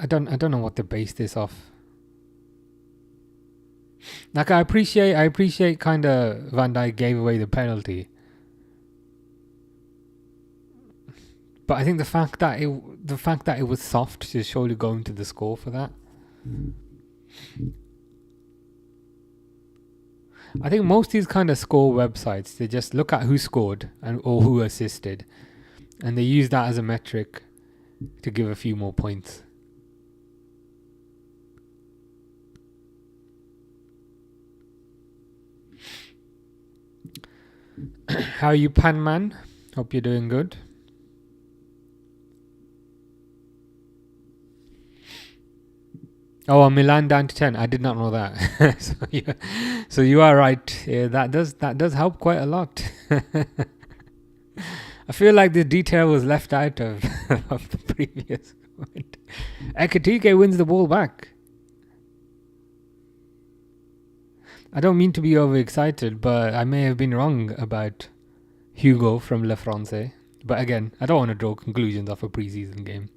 don't know what to base this off. Like, I appreciate kind of Van Dijk gave away the penalty, but I think the fact that it was soft is surely going to the score for that. I think most of these kind of score websites, they just look at who scored or who assisted, and they use that as a metric to give a few more points. How are you, Panman? Hope you're doing good. Oh, Milan down to 10. I did not know that. So you are right. Yeah, that does help quite a lot. I feel like the detail was left out of the previous point. Ekitike wins the ball back. I don't mean to be overexcited, but I may have been wrong about Hugo from Le Francais. But again, I don't want to draw conclusions off a preseason game.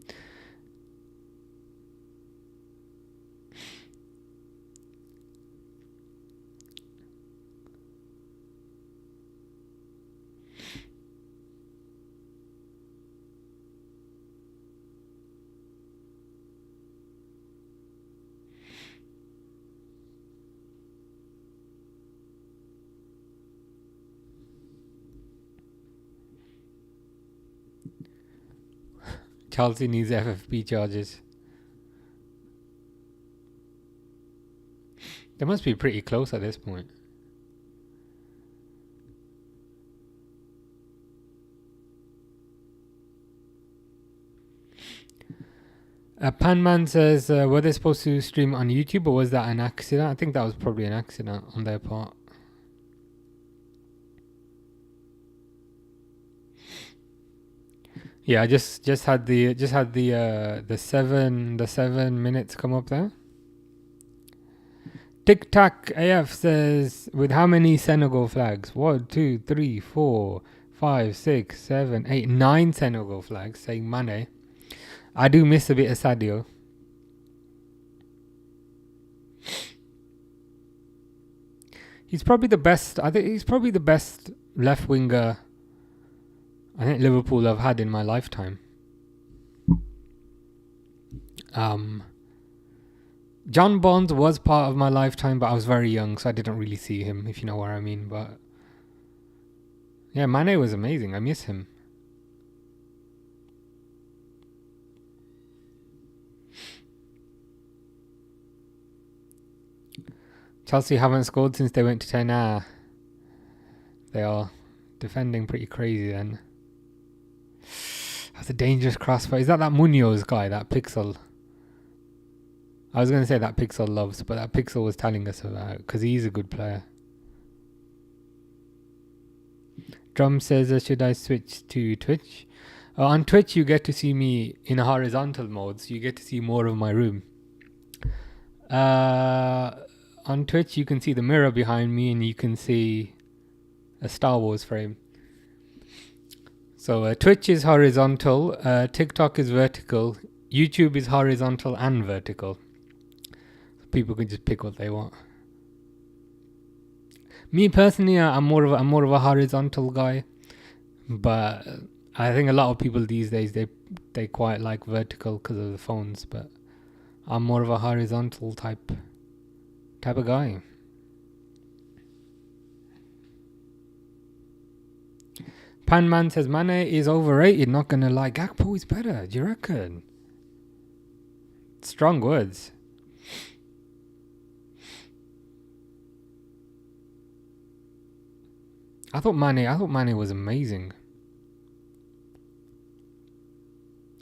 Chelsea needs FFP charges. They must be pretty close at this point. Panman says, were they supposed to stream on YouTube, or was that an accident? I think that was probably an accident on their part. Yeah, I just had the 7 minutes come up there. Tic Tac AF says, with how many Senegal flags? 1, 2, 3, 4, 5, 6, 7, 8, 9 Senegal flags, saying Mane. I do miss a bit of Sadio. He's probably the best. I think he's probably the best left winger I think Liverpool have had in my lifetime. John Bonds was part of my lifetime, but I was very young, so I didn't really see him, if you know what I mean. But yeah, Mane was amazing. I miss him. Chelsea haven't scored since they went to 10. They are defending pretty crazy then. That's a dangerous crossbar. Is that Munoz guy, that Pixel? I was going to say that Pixel loves, but that Pixel was telling us about, because he's a good player. Drum says, should I switch to Twitch? On Twitch, you get to see me in a horizontal mode, so you get to see more of my room. On Twitch, you can see the mirror behind me, and you can see a Star Wars frame. So Twitch is horizontal, TikTok is vertical, YouTube is horizontal and vertical. People can just pick what they want. Me personally, I'm more of a horizontal guy, but I think a lot of people these days they quite like vertical because of the phones. But I'm more of a horizontal type of guy. Panman says Mane is overrated. Not gonna lie, Gakpo is better. Do you reckon? Strong words. I thought Mane was amazing.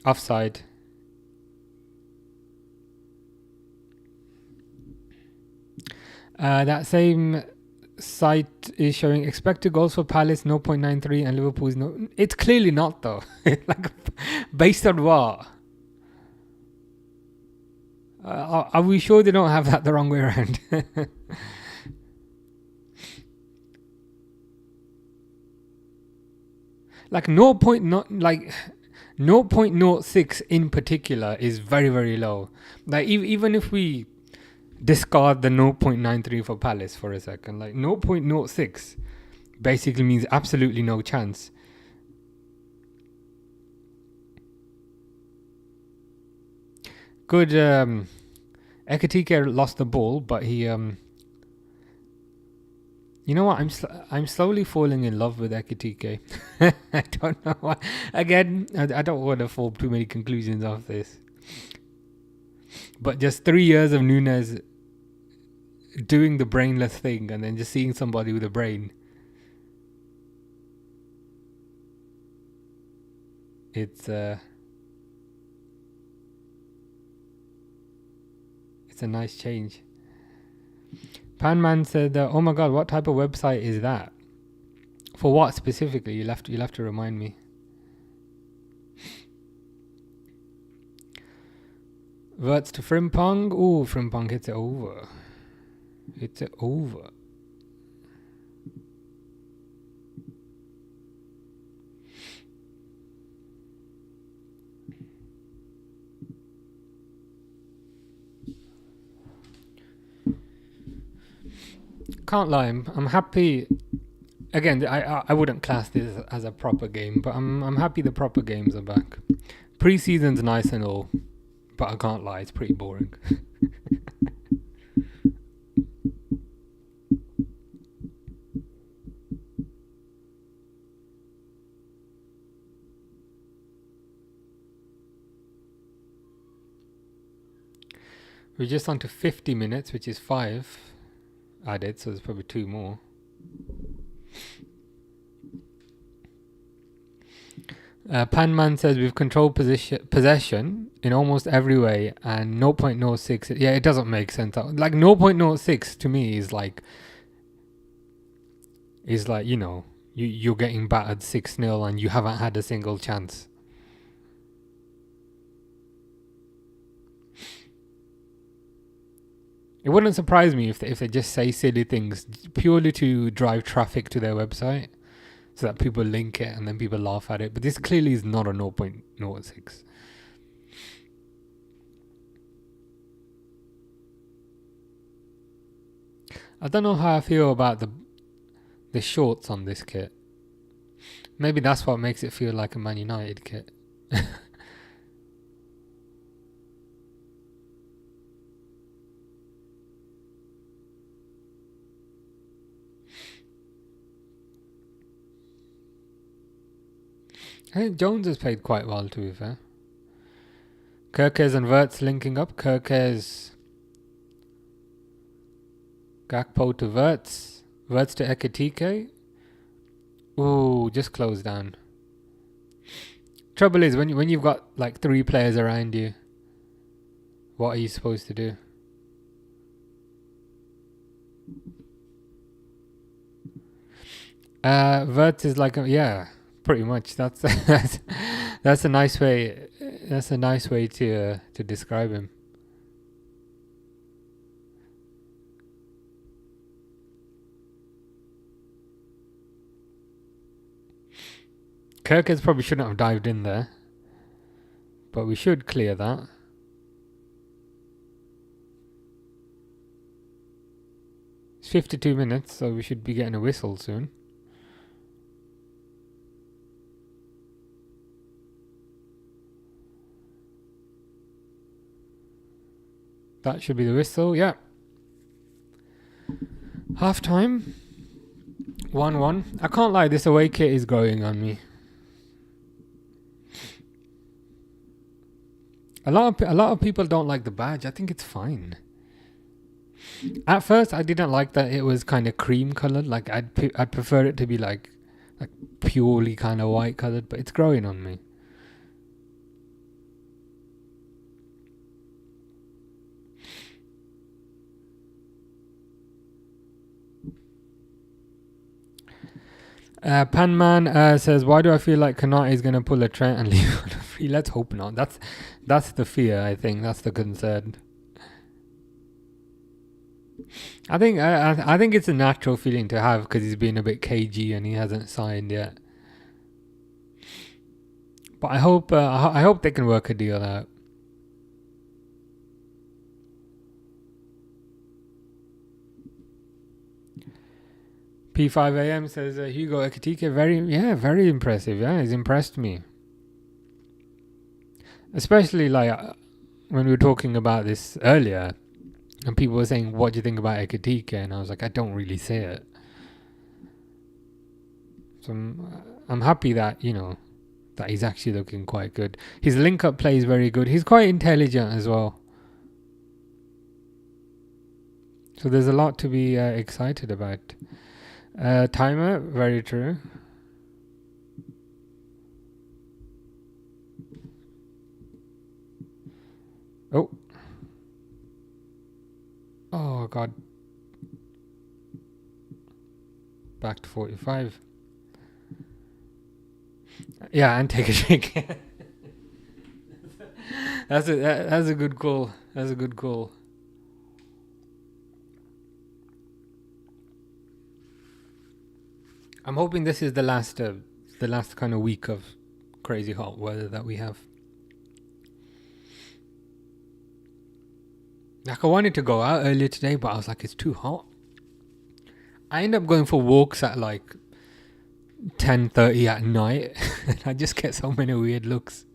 Offside. That same site is showing expected goals for Palace 0.93 and Liverpool is no. It's clearly not though. Like, based on what? Are we sure they don't have that the wrong way around? Like 0.06 in particular is very, very low. Like even if we discard the 0.93 for Palace for a second, like 0.06 basically means absolutely no chance. Good. Ekitike lost the ball, but he you know what? I'm slowly falling in love with Ekitike. I don't know why. Again, I don't want to form too many conclusions off this. But just 3 years of Nunes doing the brainless thing and then just seeing somebody with a brain. It's a nice change. Panman said, "Oh my God, what type of website is that? For what specifically? You'll have to remind me." Verts to Frimpong. Ooh, Frimpong hits it over. Hits it over. Can't lie, I'm happy. Again, I wouldn't class this as a proper game, but I'm happy the proper games are back. Pre-season's nice and all, but I can't lie, it's pretty boring. We're just on to 50 minutes, which is 5 added, so there's probably 2 more. Panman says we've controlled possession in almost every way, and 0.06. Yeah, it doesn't make sense. Like 0.06 to me is like you know you're getting battered 6-0 and you haven't had a single chance. It wouldn't surprise me if they just say silly things purely to drive traffic to their website, so that people link it and then people laugh at it. But this clearly is not a 0.06. I don't know how I feel about the shorts on this kit. Maybe that's what makes it feel like a Man United kit. I think Jones has played quite well, to be fair. Kirkes and Verts linking up. Kirkes, Gakpo to Verts. Verts to Ekitike. Ooh, just close down. Trouble is, when you've got like 3 players around you, what are you supposed to do? Vert is like yeah, pretty much. That's that's a nice way. That's a nice way to describe him. Kirkers probably shouldn't have dived in there, but we should clear that. It's 52 minutes, so we should be getting a whistle soon. That should be the whistle, yeah. Half time. 1-1. I can't lie, this away kit is growing on me. A lot of people don't like the badge. I think it's fine. At first, I didn't like that it was kind of cream colored. Like I'd prefer it to be like purely kind of white colored. But it's growing on me. Panman says, "Why do I feel like Kanate is gonna pull a Trent and leave on a free?" Let's hope not. That's the fear. I think that's the concern. I think it's a natural feeling to have because he's been a bit cagey and he hasn't signed yet. But I hope they can work a deal out. P5am says Hugo Ekitike, very impressive. Yeah, he's impressed me. Especially like when we were talking about this earlier, and people were saying, "What do you think about Ekitike?" And I was like, "I don't really say it." So I'm happy that that he's actually looking quite good. His link-up play is very good. He's quite intelligent as well. So there's a lot to be excited about. Timer, very true. Oh god. Back to 45. Yeah, and take a drink. That's a good call. That's a good call. I'm hoping this is the last kind of week of crazy hot weather that we have. Like I wanted to go out earlier today, but I was like, it's too hot. I end up going for walks at like 10:30 at night. I just get so many weird looks.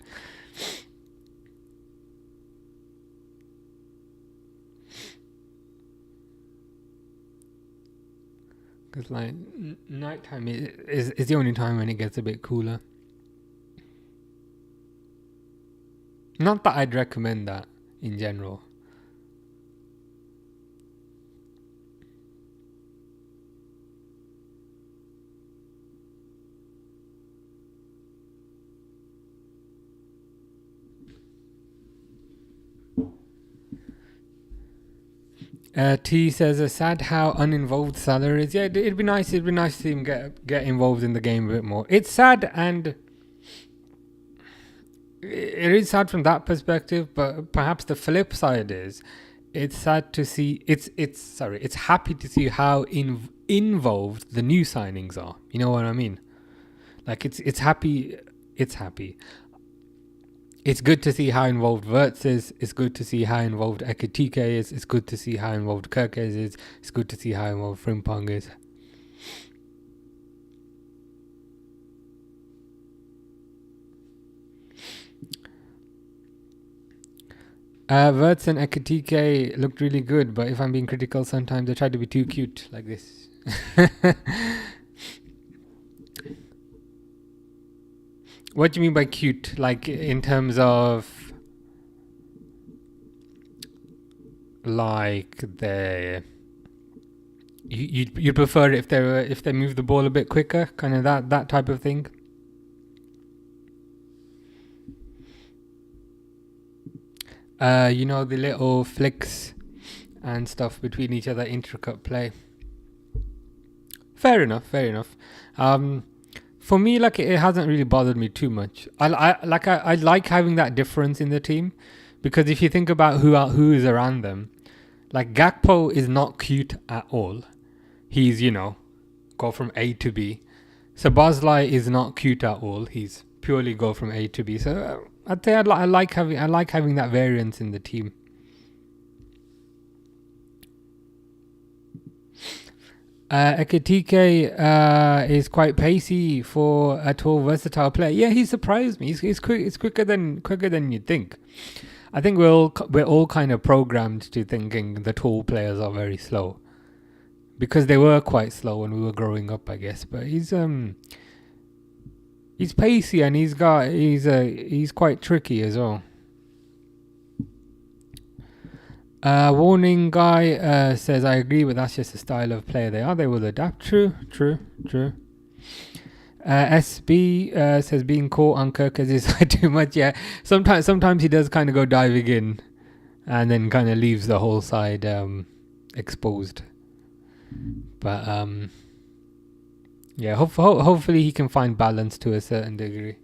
Because like nighttime is the only time when it gets a bit cooler. Not that I'd recommend that in general. T says, sad how uninvolved Salah is. Yeah, it'd be nice. It'd be nice to see him get involved in the game a bit more. It's sad, and it is sad from that perspective. But perhaps the flip side is, it's sad to see. It's happy to see how involved the new signings are. You know what I mean? Like it's happy. It's happy. It's good to see how involved Wirtz is. It's good to see how involved Ekitike is. It's good to see how involved Kirkes is. It's good to see how involved Frimpong is. Wirtz and Ekitike looked really good, but if I'm being critical, sometimes they try to be too cute like this. What do you mean by cute? Like in terms of like You prefer if they move the ball a bit quicker, kind of that type of thing. The little flicks and stuff between each other, intricate play. Fair enough. For me, like, it hasn't really bothered me too much. I like having that difference in the team, because if you think about who is around them, like Gakpo is not cute at all. He's go from A to B. So Boslai is not cute at all. He's purely go from A to B. So I'd say I like having that variance in the team. Ekitike is quite pacey for a tall, versatile player. Yeah, he surprised me. He's quick. It's quicker than you'd think. I think we're all kind of programmed to thinking the tall players are very slow, because they were quite slow when we were growing up, I guess. But he's pacey, and he's quite tricky as well. Warning guy says, I agree, but that's just the style of player they are. They will adapt. True. SB says, being caught on Kirk's side too much. Yeah, sometimes he does kind of go diving in, and then kind of leaves the whole side exposed. But yeah, hopefully he can find balance to a certain degree.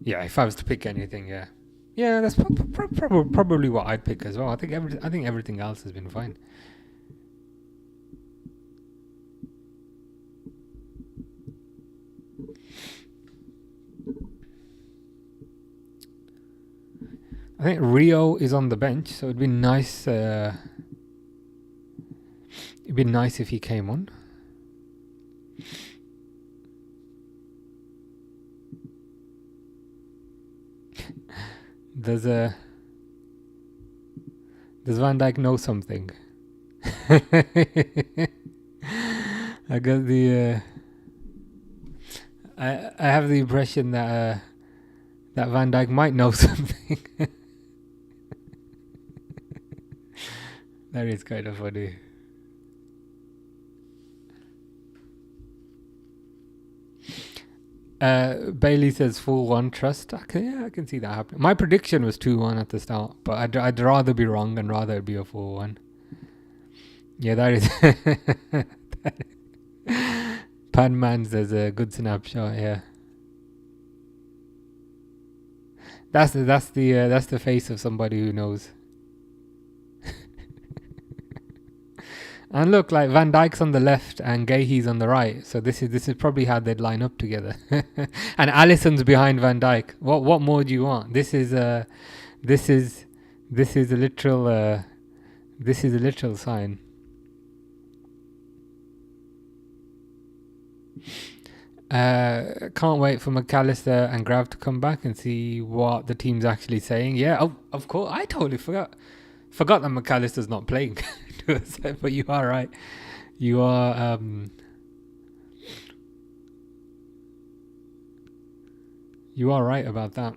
Yeah, if I was to pick anything, yeah, that's probably what I'd pick as well. I think everything else has been fine. I think Rio is on the bench, so it'd be nice. It'd be nice if he came on. Does Van Dijk know something? I got the. I have the impression that Van Dijk might know something. That is kind of funny. Bailey says full 1 trust. I can see that happening. My prediction was 2-1 at the start, but I'd rather be wrong and rather it be a 4-1. Yeah, that is. Panman says a good snapshot. Yeah, that's the face of somebody who knows. And look, like Van Dijk's on the left and Gahey's on the right, so this is probably how they'd line up together. And Alisson's behind Van Dijk. What more do you want? This is a literal sign. Can't wait for McAllister and Grav to come back and see what the team's actually saying. Yeah, of course. I totally forgot that McAllister's not playing. But you are right. You are right about that.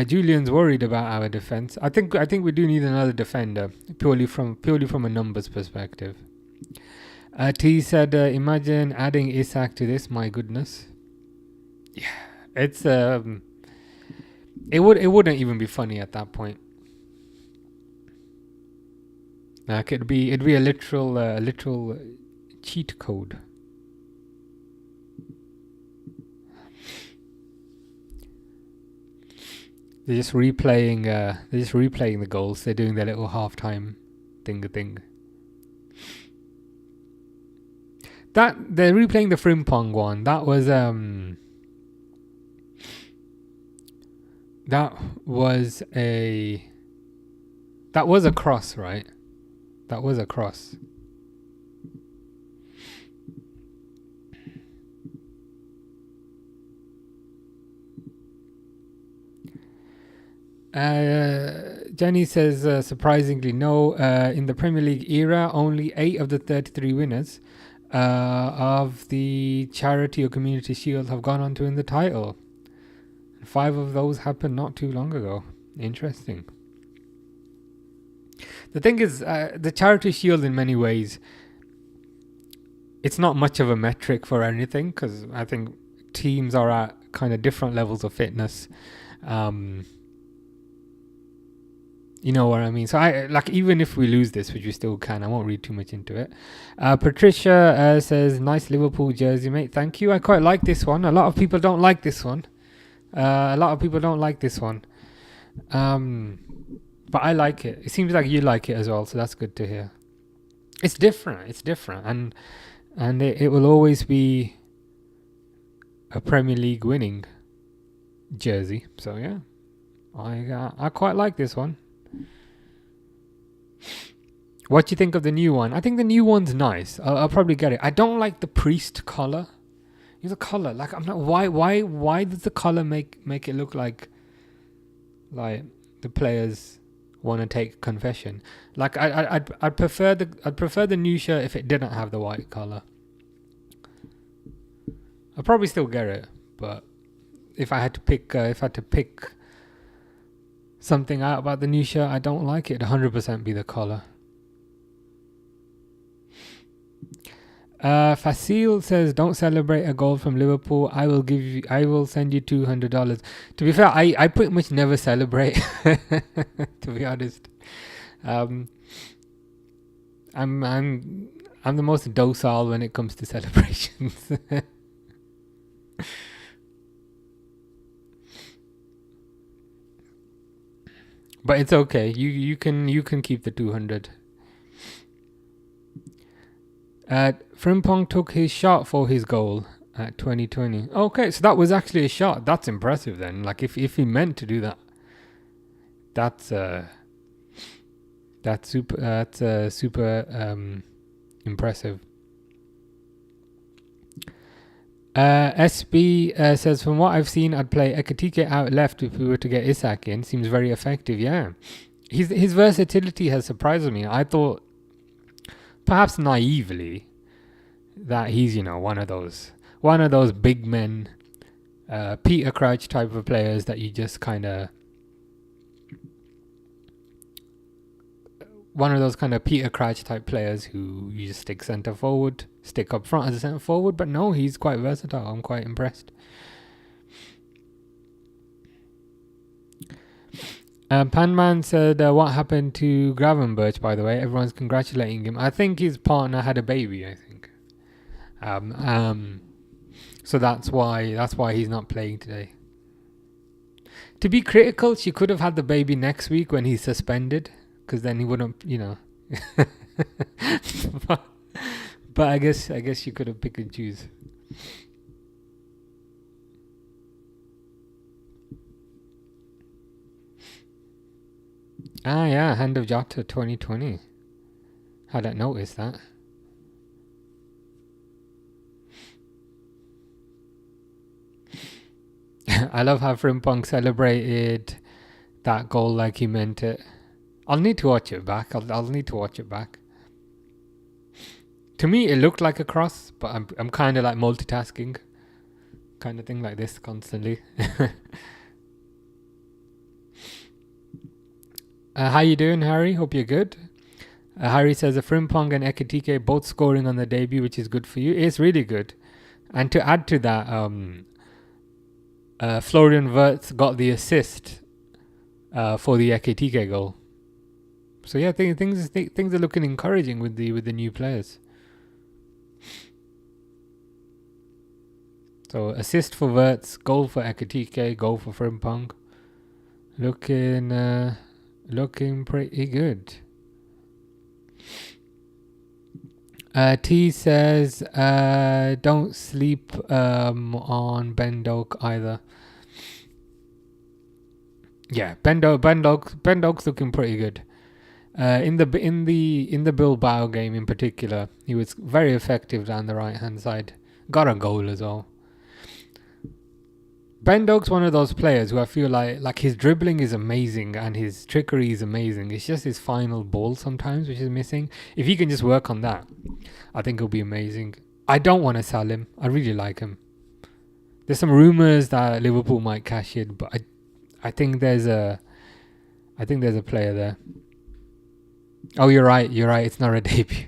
Julian's worried about our defense. I think we do need another defender, purely from a numbers perspective. T said, imagine adding Isak to this. My goodness. Yeah. It's it wouldn't even be funny at that point. Like it'd be a literal cheat code. They're just replaying the goals. They're doing their little halftime thing. That they're replaying the Frimpong one. That was a cross, right? That was a cross. Jenny says, surprisingly, no. In the Premier League era, only 8 of the 33 winners of the Charity or Community Shield have gone on to win the title. 5 of those happened not too long ago. Interesting. The thing is, the Charity Shield in many ways, it's not much of a metric for anything, because I think teams are at kind of different levels of fitness. You know what I mean? So even if we lose this, which we still can, I won't read too much into it. Patricia says, nice Liverpool jersey, mate. Thank you. I quite like this one. A lot of people don't like this one. But I like it. It seems like you like it as well, so that's good to hear. It's different, and it will always be a Premier League winning jersey. So yeah, I quite like this one. What do you think of the new one? I think the new one's nice. I'll probably get it. I don't like the priest collar. The collar, like, I'm not. Why does the collar make it look like the players want to take confession? Like, I'd prefer the new shirt if it didn't have the white collar. I'd probably still get it, but if I had to pick something out about the new shirt I don't like, it 100% be the collar. Fasil says, don't celebrate a goal from Liverpool. I will send you $200. To be fair, I pretty much never celebrate, to be honest. I'm the most docile when it comes to celebrations. But it's okay. You can keep the 200. Frimpong took his shot for his goal at 2020. Okay, so that was actually a shot. That's impressive then. Like, if he meant to do that, that's super impressive. SB says, from what I've seen, I'd play Ekitike out left if we were to get Isak in. Seems very effective. Yeah, his versatility has surprised me. I thought, perhaps naively, that he's one of those big men, Peter Crouch type of players that you just kind of, one of those kind of Peter Crouch type players who you just stick centre forward, stick up front as a centre forward. But no, he's quite versatile. I'm quite impressed. Panman said, what happened to Gravenberch, by the way? Everyone's congratulating him. I think his partner had a baby, I think. So that's why he's not playing today. To be critical, she could have had the baby next week when he's suspended, because then he wouldn't, but I guess she could have pick and choose. Ah, yeah, Hand of Jota 2020. Hadn't noticed that. I love how Frimpong celebrated that goal like he meant it. I'll need to watch it back. I'll need to watch it back. To me, it looked like a cross, but I'm kind of like multitasking, kind of thing like this constantly. How you doing, Harry? Hope you're good. Harry says, Frimpong and Ekitike both scoring on the debut, which is good for you. It's really good. And to add to that, Florian Wirtz got the assist for the Ekitike goal. So yeah, things are looking encouraging with the new players. So assist for Wirtz, goal for Ekitike, goal for Frimpong. Looking pretty good. T says, don't sleep on Bendok either. Yeah, Bendok's looking pretty good. In the Bilbao game in particular, he was very effective down the right hand side. Got a goal as well. Bendok's one of those players who I feel like his dribbling is amazing and his trickery is amazing. It's just his final ball sometimes which is missing. If he can just work on that, I think it'll be amazing. I don't want to sell him. I really like him. There's some rumours that Liverpool might cash in, but I think there's a player there. Oh, you're right. It's not a debut.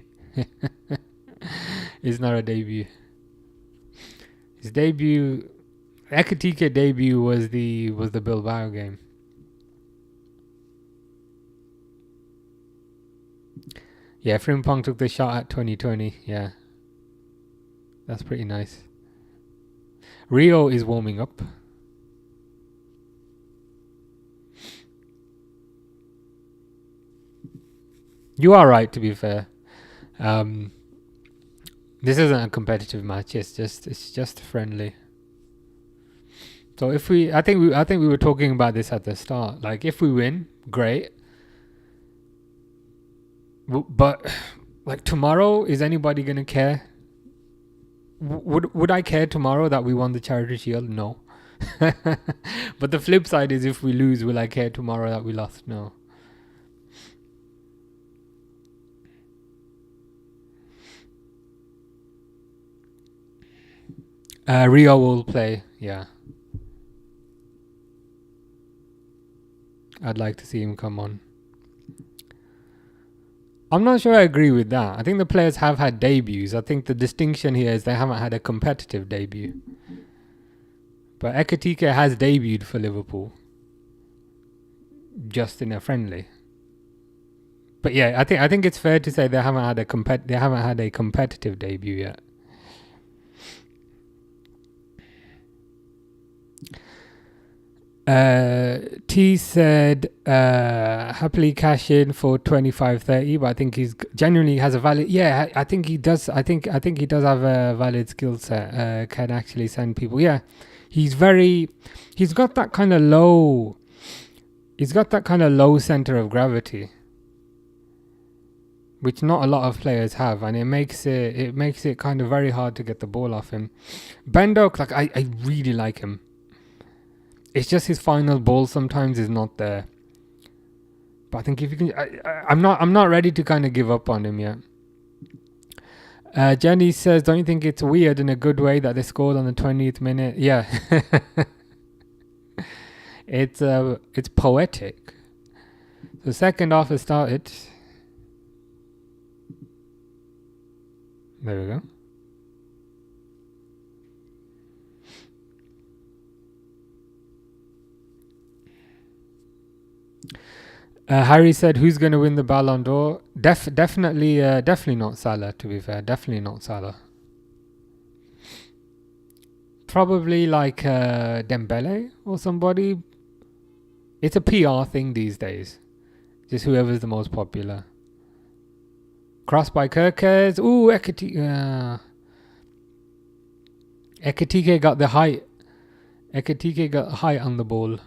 It's not a debut. His debut, Ekitike debut was the Bilbao game. Yeah, Frimpong took the shot at 2020. Yeah, that's pretty nice. Rio is warming up. You are right, to be fair. This isn't a competitive match. It's just friendly. So I think we were talking about this at the start. Like, if we win, great. But like, tomorrow, is anybody gonna care? Would I care tomorrow that we won the Charity Shield? No. But the flip side is, if we lose, will I care tomorrow that we lost? No. Rio will play. Yeah. I'd like to see him come on. I'm not sure I agree with that. I think the players have had debuts. I think the distinction here is they haven't had a competitive debut. But Ekitike has debuted for Liverpool, just in a friendly. But yeah, I think it's fair to say they haven't had a competitive debut yet. T said happily cash in for 25-30, but I think he's genuinely has a valid. Yeah, I think he does. I think he does have a valid skill set. Can actually send people. Yeah, he's got that kind of low. He's got that kind of low center of gravity, which not a lot of players have, and it makes it kind of very hard to get the ball off him. Bendok, like, I really like him. It's just his final ball sometimes is not there. But I think if you can, I'm not ready to kind of give up on him yet. Jenny says, don't you think it's weird in a good way that they scored on the 20th minute? Yeah. It's poetic. The second half has started. There we go. Harry said, who's going to win the Ballon d'Or? Definitely not Salah, to be fair. Definitely not Salah. Probably like Dembele or somebody. It's a PR thing these days. Just whoever's the most popular. Cross by Kirkes. Ooh, Ekitike. Ekitike got the height. Ekitike got height on the ball.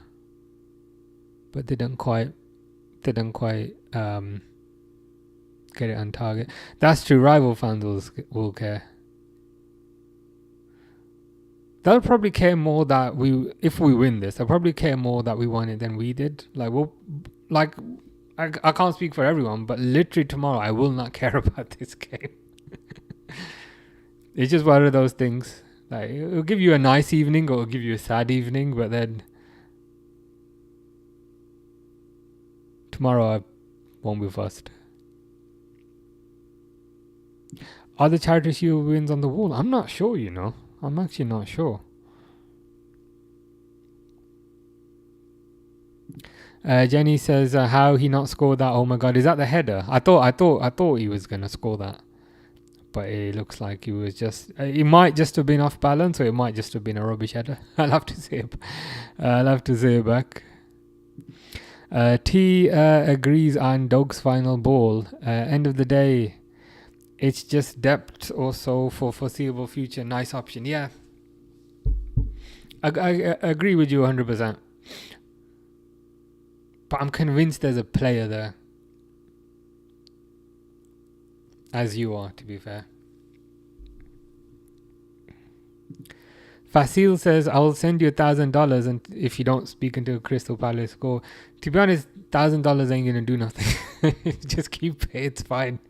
But didn't quite get it on target. That's true. Rival fans will care. They'll probably care more that if we win this, they'll probably care more that we won it than we did. I can't speak for everyone, but literally tomorrow I will not care about this game. It's just one of those things. Like, it'll give you a nice evening or it'll give you a sad evening, but then tomorrow I won't be fussed. Are the Charity Shield wins on the wall? I'm not sure, you know. I'm actually not sure. Jenny says, how he not scored that? Oh my god, is that the header? I thought he was gonna score that, but it looks like he was just. It might just have been off balance, or it might just have been a rubbish header. I'll have to say it back. T agrees on Doug's final ball. End of the day, it's just depth also for foreseeable future. Nice option. Yeah, I agree with you 100%. But I'm convinced there's a player there. As you are, to be fair. Fasil says, I will send you $1,000 and if you don't speak until Crystal Palace score. To be honest, $1,000 ain't gonna do nothing. Just keep it, it's fine.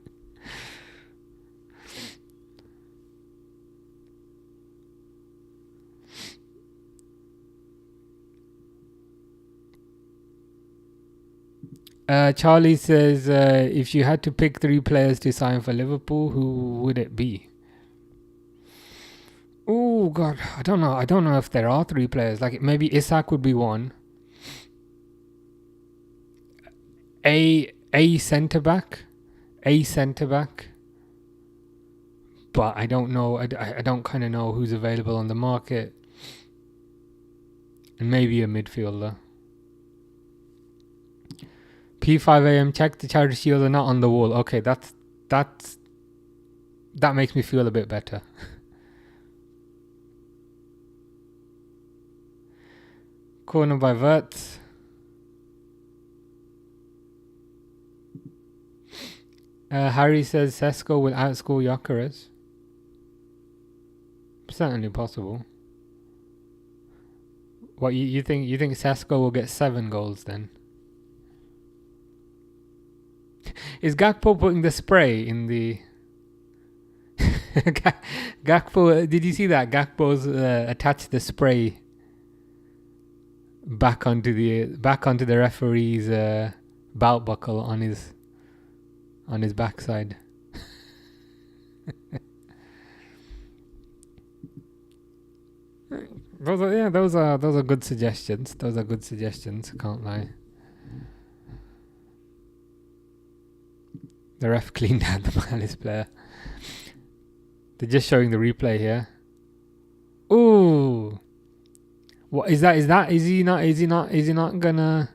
Charlie says, if you had to pick 3 players to sign for Liverpool, who would it be? Oh God, I don't know. I don't know if there are 3 players. Like maybe Isak would be one. A centre back. But I don't know. I don't kind of know who's available on the market. And maybe a midfielder. P5am, check the charity shields are not on the wall. Okay, that makes me feel a bit better. Corner by Verts. Harry says Sesko will outscore Gyökeres. Certainly possible. What you think? You think Sesko will get 7 goals then? Is Gakpo putting the spray in the? Gakpo, did you see that? Gakpo's attached the spray back onto the referee's belt buckle on his backside. Those are good suggestions. I can't lie. The ref cleaned out the Palace player. They're just showing the replay here. Ooh, what is that? Is he not gonna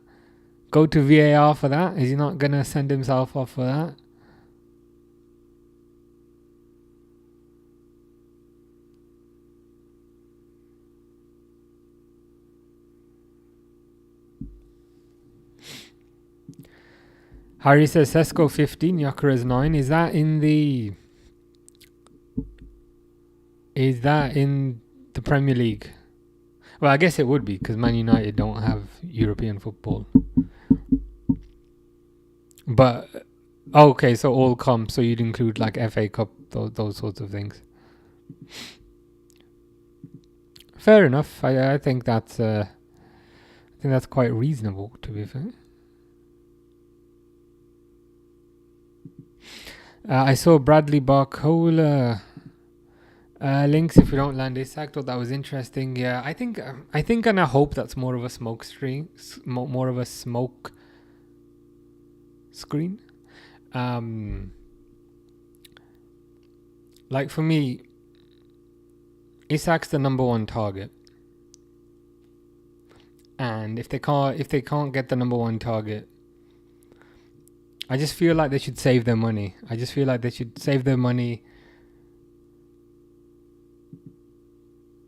go to VAR for that? Is he not gonna send himself off for that? Harry says Sesko 15, Gyökeres 9. Is that in the Premier League? Well, I guess it would be because Man United don't have European football. But okay, so all comps, so you'd include like FA Cup, those sorts of things. Fair enough. I think that's quite reasonable, to be fair. I saw Bradley Barcola links if we don't land Isak. Thought that was interesting. Yeah, I think and I hope that's more of a smoke screen. Like for me, Isak's the number 1 target, and if they can't get the number 1 target, I just feel like they should save their money.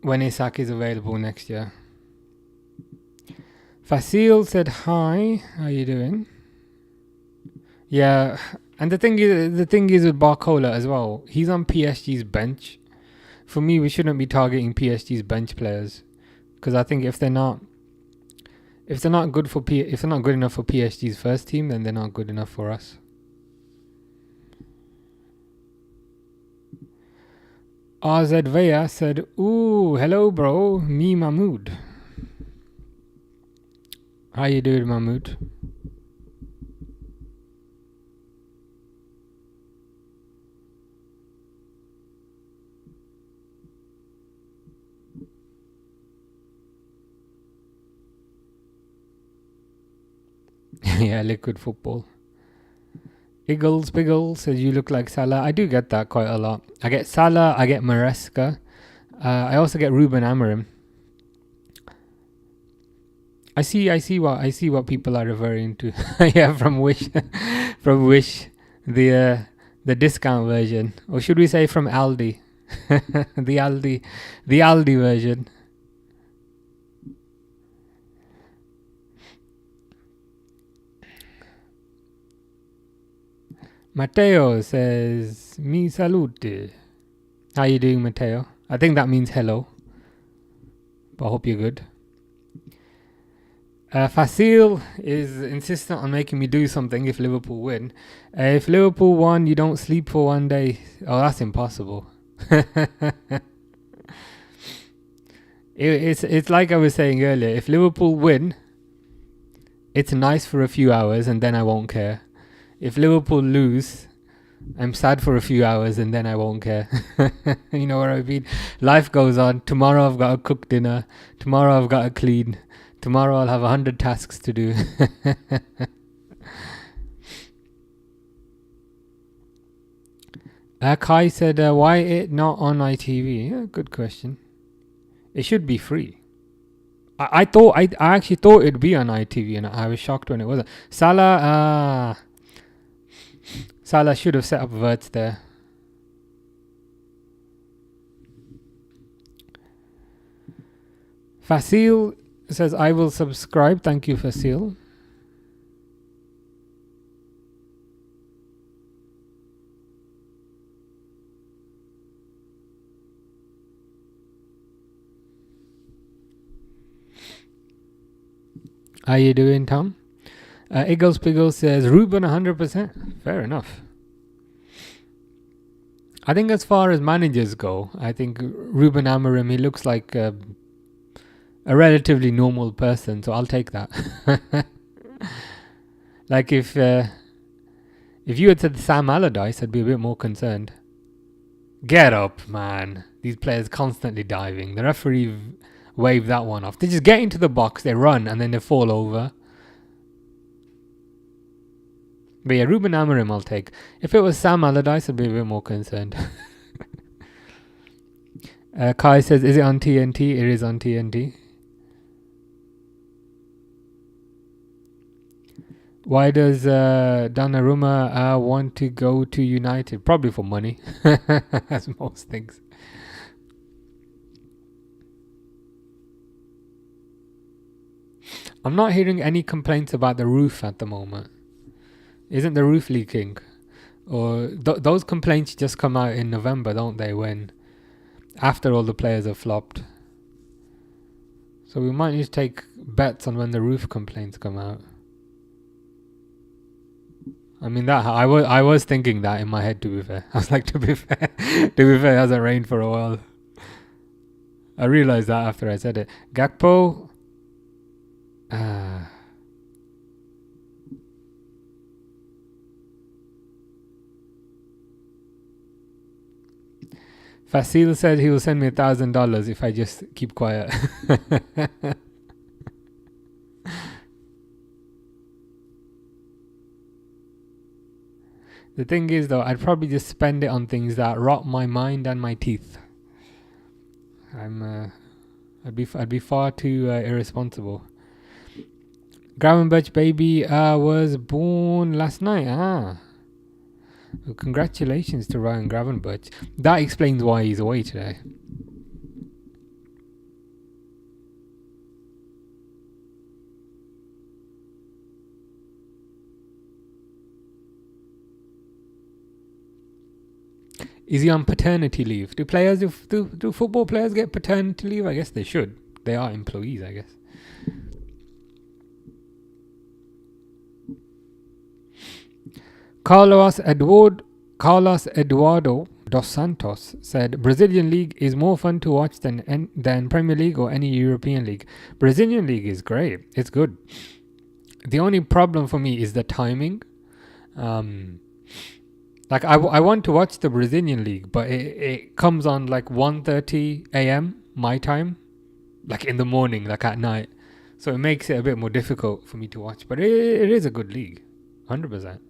When Isak is available next year. Fasil said hi. How you doing? Yeah, and the thing is with Barcola as well. He's on PSG's bench. For me, we shouldn't be targeting PSG's bench players, because I think if they're not good enough for PSG's first team, then they're not good enough for us. RZ Veya said, "Ooh, hello, bro. Me, Mahmood. How you doing, Mahmood?" Yeah, liquid football. Iggles Biggles says you look like Salah. I do get that quite a lot. I get Salah, I get Maresca. I also get Ruben Amorim. I see what people are referring to. Yeah, from Wish, the discount version, or should we say from Aldi, the Aldi version. Mateo says, "Mi salute." How you doing, Mateo? I think that means hello, but I hope you're good. Fasil is insistent on making me do something if Liverpool win. If Liverpool won, you don't sleep for 1 day. Oh, that's impossible. It's like I was saying earlier. If Liverpool win, it's nice for a few hours and then I won't care. If Liverpool lose, I'm sad for a few hours and then I won't care. You know what I mean? Life goes on. Tomorrow I've got to cook dinner. Tomorrow I've got to clean. Tomorrow I'll have 100 tasks to do. Kai said, why it not on ITV? Yeah, good question. It should be free. I actually thought it'd be on ITV, and I was shocked when it wasn't. Salah should have set up verts there. Fasil says, I will subscribe. Thank you, Fasil. How you doing, Tom? Eagles Piggles says, Ruben 100%. Fair enough. I think as far as managers go, I think Ruben Amorim, he looks like a relatively normal person, so I'll take that. Like if you had said Sam Allardyce, I'd be a bit more concerned. Get up, man. These players constantly diving. The referee waved that one off. They just get into the box, they run, and then they fall over. But yeah, Ruben Amorim I'll take. If it was Sam Allardyce, I'd be a bit more concerned. Kai says, is it on TNT? It is on TNT. Why does Donnarumma want to go to United? Probably for money, as most things. I'm not hearing any complaints about the roof at the moment. Isn't the roof leaking? Or those complaints just come out in November, don't they? When after all the players have flopped. So we might need to take bets on when the roof complaints come out. I mean, that I was thinking that in my head, to be fair. I was like, to be fair, it hasn't rained for a while. I realized that after I said it. Gakpo. Fasil said he will send me $1,000 if I just keep quiet. The thing is, though, I'd probably just spend it on things that rot my mind and my teeth. I'd be far too irresponsible. Gravenberch baby was born last night. Well, congratulations to Ryan Gravenberch. That explains why he's away today. Is he on paternity leave? Do football players get paternity leave? I guess they should. They are employees, I guess. Carlos Eduardo dos Santos said, Brazilian League is more fun to watch than Premier League or any European league. Brazilian League is great. It's good. The only problem for me is the timing. Like I want to watch the Brazilian League, but it comes on like 1:30 a.m. my time, like in the morning, like at night. So it makes it a bit more difficult for me to watch. But it is a good league, 100%.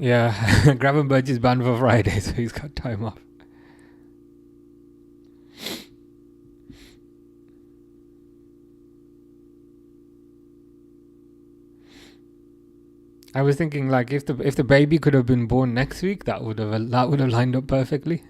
Yeah, Gravenberch is banned for Friday, so he's got time off. I was thinking, like, if the baby could have been born next week, that would have lined up perfectly.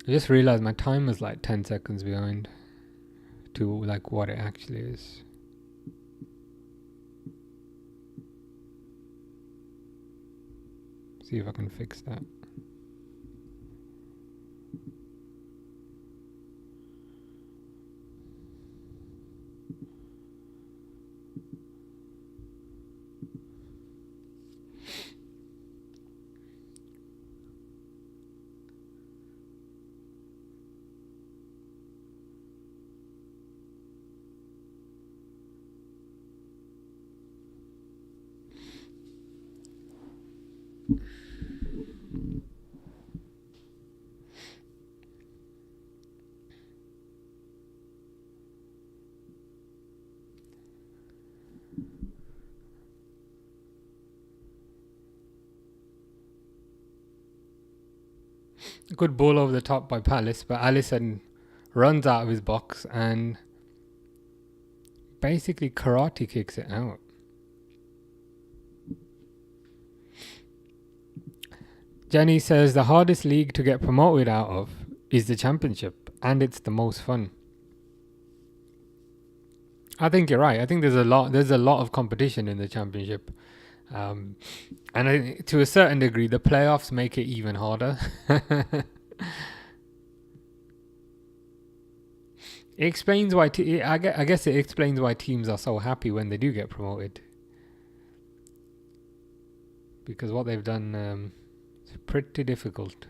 I just realized my timer's like 10 seconds behind to like what it actually is. See if I can fix that. Good ball over the top by Palace, but Alisson runs out of his box and basically karate kicks it out. Jenny says the hardest league to get promoted out of is the Championship, and it's the most fun. I think you're right. I think there's a lot of competition in the Championship, and to a certain degree, the playoffs make it even harder. It explains why. I guess it explains why teams are so happy when they do get promoted, because what they've done is pretty difficult.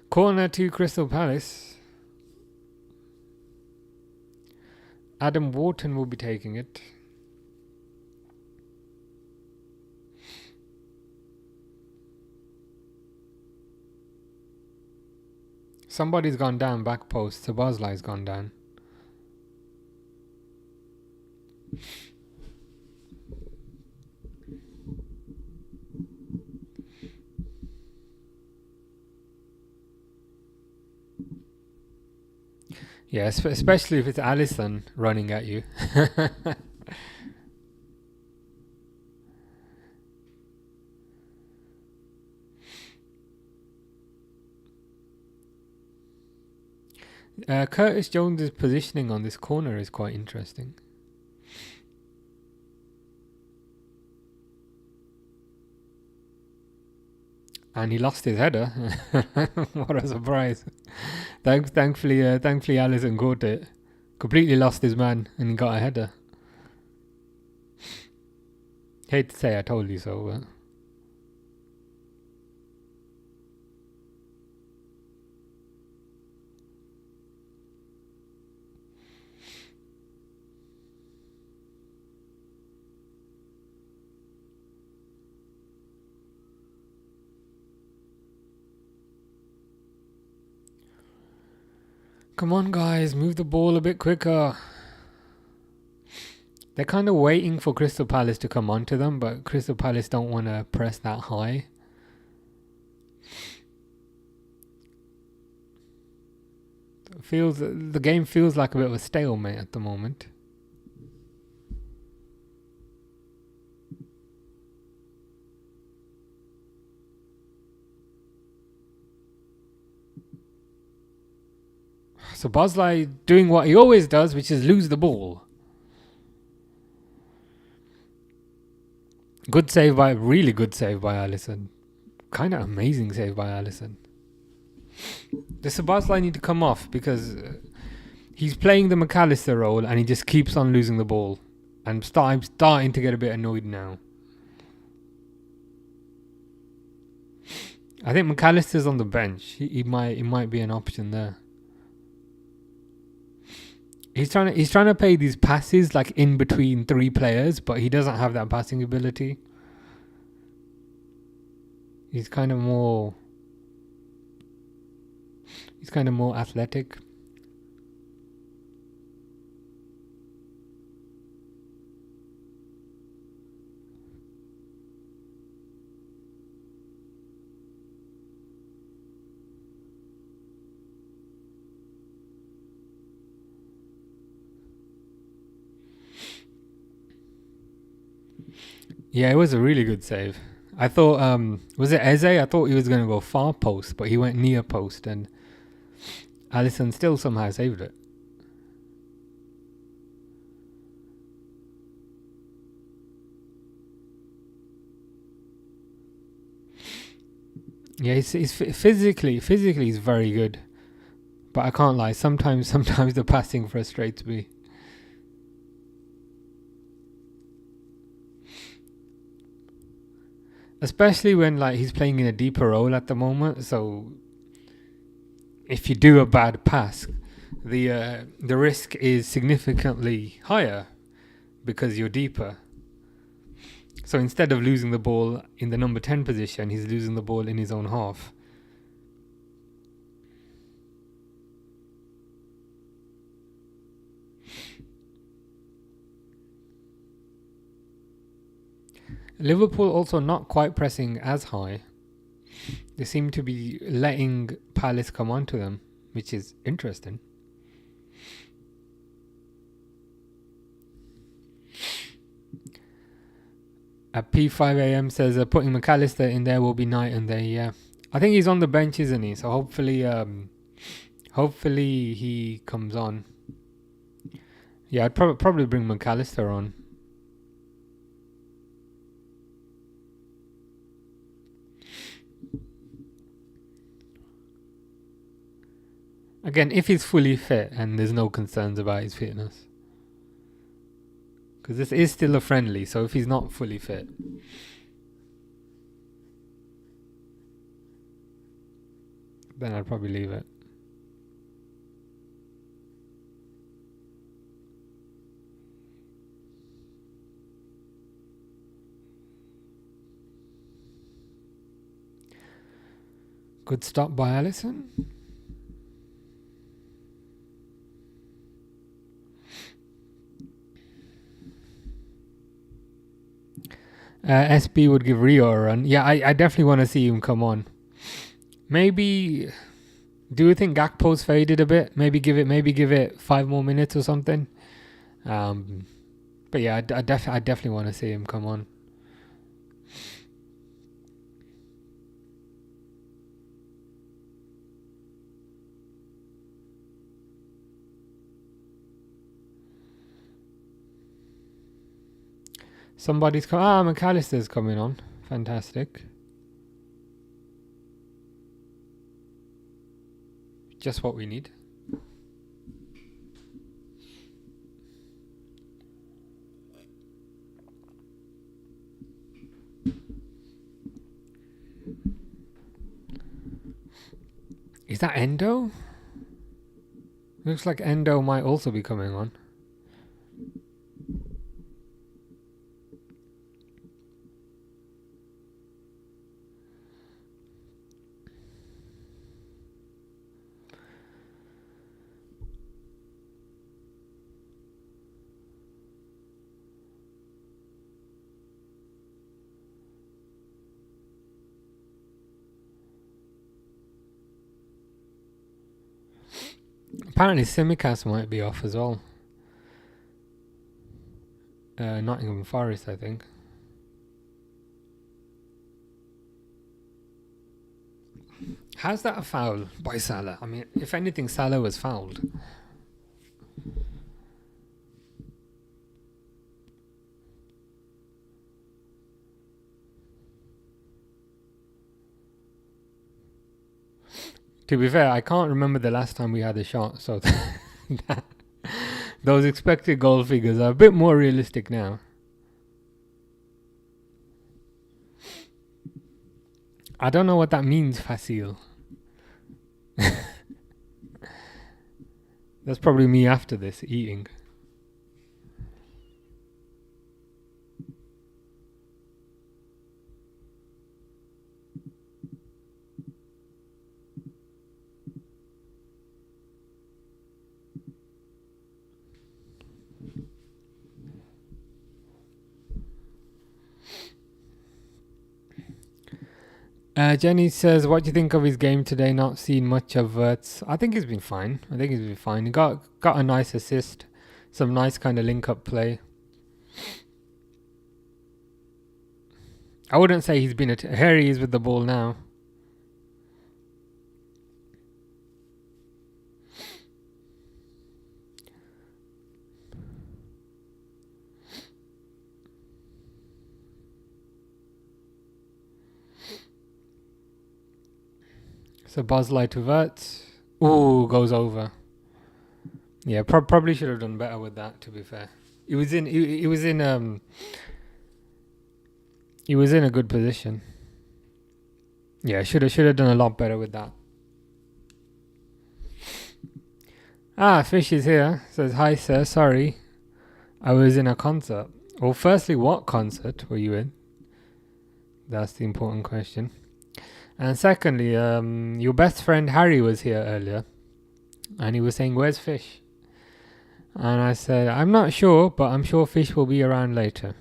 Corner to Crystal Palace. Adam Wharton will be taking it. Somebody's gone down back post. Sabazlai's gone down. Yeah, especially if it's Alisson running at you. Curtis Jones's positioning on this corner is quite interesting. And he lost his header. What a surprise. Thankfully Alisson caught it. Completely lost his man and he got a header. Hate to say I told you so, but... Come on, guys, move the ball a bit quicker. They're kind of waiting for Crystal Palace to come onto them, but Crystal Palace don't want to press that high. The game feels like a bit of a stalemate at the moment. So Bosley doing what he always does, which is lose the ball. Really good save by Alisson. Kind of amazing save by Alisson. The Sabazlai need to come off because he's playing the McAllister role and he just keeps on losing the ball. And I'm starting to get a bit annoyed now. I think McAllister's on the bench. He might be an option there. He's trying to play these passes like in between three players, but he doesn't have that passing ability. He's kind of more athletic. Yeah, it was a really good save. I thought, was it Eze? I thought he was going to go far post, but he went near post and Alisson still somehow saved it. Yeah, he's physically he's very good, but I can't lie. Sometimes the passing frustrates me. Especially when like he's playing in a deeper role at the moment. So if you do a bad pass, the risk is significantly higher because you're deeper. So instead of losing the ball in the number 10 position, he's losing the ball in his own half. Liverpool also not quite pressing as high. They seem to be letting Palace come onto them, which is interesting. At P5am says putting McAllister in there will be night and day. Yeah, I think he's on the bench, isn't he? So hopefully he comes on. Yeah, I'd probably bring McAllister on. Again, if he's fully fit and there's no concerns about his fitness. Because this is still a friendly, so if he's not fully fit, then I'd probably leave it. Good stop by Alisson. SB would give Rio a run. Yeah, I definitely want to see him come on. Maybe. Do you think Gakpo's faded a bit? Maybe give it 5 more minutes or something. But yeah, I definitely want to see him come on. Somebody's come. McAllister's coming on. Fantastic. Just what we need. Is that Endo? Looks like Endo might also be coming on. Apparently Simicast might be off as well. Nottingham Forest, I think. How's that a foul by Salah? I mean, if anything, Salah was fouled. To be fair, I can't remember the last time we had a shot, so those expected goal figures are a bit more realistic now. I don't know what that means, Facile. That's probably me after this, eating. Jenny says, what do you think of his game today? Not seen much of it. I think he's been fine. He got a nice assist. Some nice kind of link-up play. I wouldn't say he's been... Here he is with the ball now. So Bosley to Verts. Ooh, goes over. Yeah, probably should have done better with that. To be fair, he was in a good position. Yeah, should have done a lot better with that. Fish is here. Says hi, sir. Sorry, I was in a concert. Well, firstly, what concert were you in? That's the important question. And secondly, your best friend Harry was here earlier, and he was saying, "Where's Fish?" And I said, "I'm not sure, but I'm sure Fish will be around later."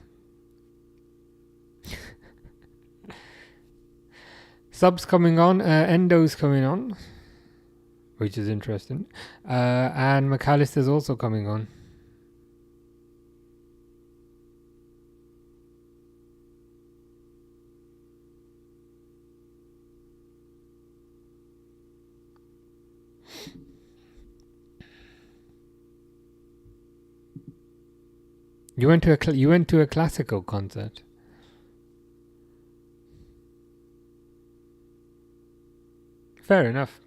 Subs coming on, Endo's coming on, which is interesting, and McAllister's also coming on. You went to a classical concert. Fair enough.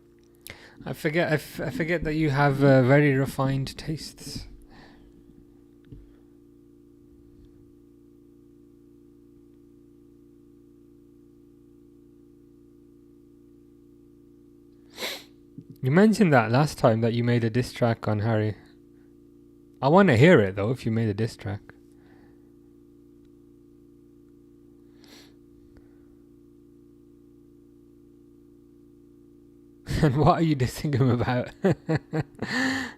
I forget that you have very refined tastes. You mentioned that last time that you made a diss track on Harry. I want to hear it though. If you made a diss track. And what are you dissing him about?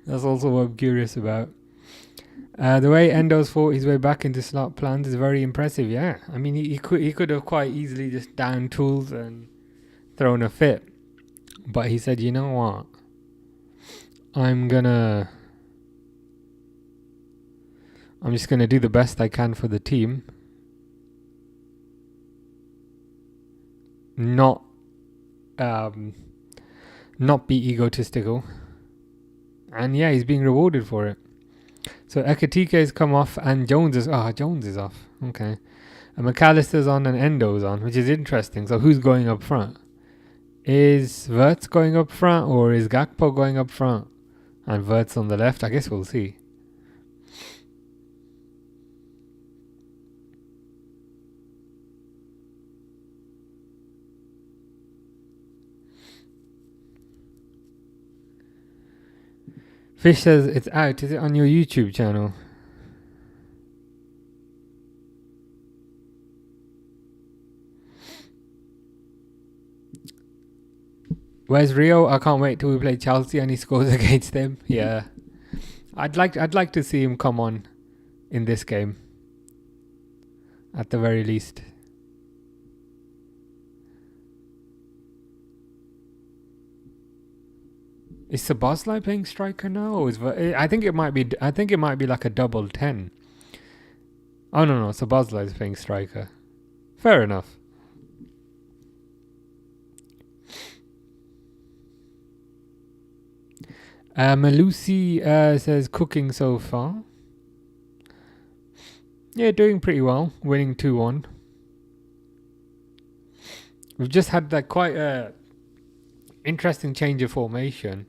That's also what I'm curious about. The way Endo's fought his way back into slot plans is very impressive. Yeah, I mean he could have quite easily just downed tools and thrown a fit, but he said, "You know what? I'm just gonna do the best I can for the team. Not be egotistical." And yeah, he's being rewarded for it. So Ekitike has come off and Jones is off. Okay. And McAllister's on and Endo's on, which is interesting. So who's going up front? Is Verts going up front or is Gakpo going up front? And Verts on the left? I guess we'll see. Fish says it's out. Is it on your YouTube channel? Where's Rio? I can't wait till we play Chelsea and he scores against them. Yeah, I'd like to see him come on in this game. At the very least. Is Szoboszlai playing striker now? Or is I think it might be like a double 10. Oh no, Szoboszlai is playing striker. Fair enough. Malusi says cooking so far. Yeah, doing pretty well. Winning 2-1. We've just had that quite interesting change of formation.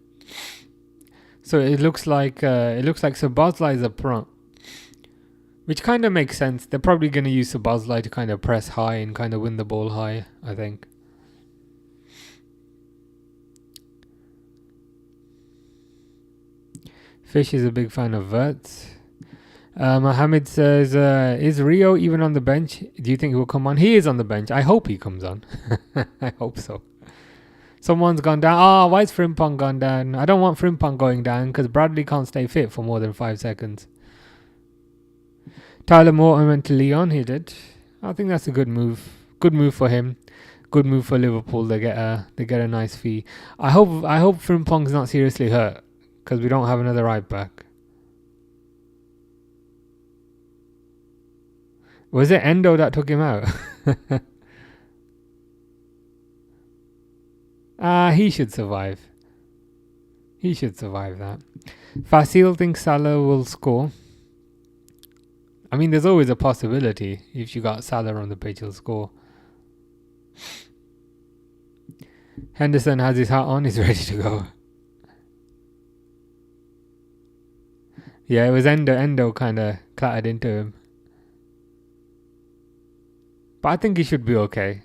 So it looks like Szoboszlai is up front, which kind of makes sense. They're probably going to use Szoboszlai to kind of press high and kind of win the ball high, I think. Fish is a big fan of Verts. Mohammed says, is Rio even on the bench? Do you think he will come on? He is on the bench. I hope he comes on. I hope so. Someone's gone down. Why is Frimpong gone down? I don't want Frimpong going down because Bradley can't stay fit for more than 5 seconds. Tyler Morton went to Lyon. He did. I think that's a good move. Good move for him. Good move for Liverpool. They get a nice fee. I hope Frimpong's not seriously hurt because we don't have another right back. Was it Endo that took him out? He should survive. He should survive that. Fasil thinks Salah will score. I mean, there's always a possibility. If you got Salah on the pitch, he'll score. Henderson has his hat on. He's ready to go. Yeah, it was Endo kind of clattered into him. But I think he should be okay.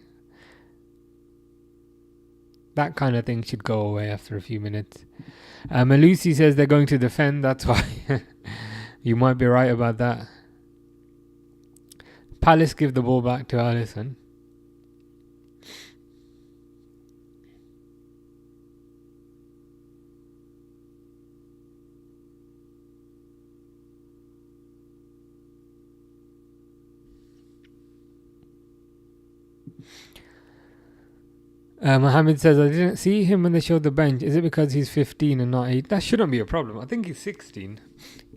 That kind of thing should go away after a few minutes. Lucy says they're going to defend. That's why. You might be right about that. Palace give the ball back to Alisson. Mohammed says, I didn't see him when they showed the bench. Is it because he's 15 and not 8? That shouldn't be a problem. I think he's 16.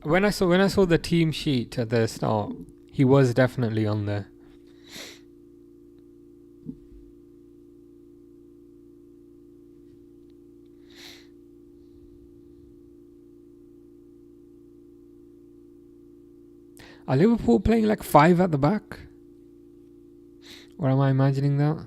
When I saw the team sheet at the start, he was definitely on there. Are Liverpool playing like 5 at the back? Or am I imagining that?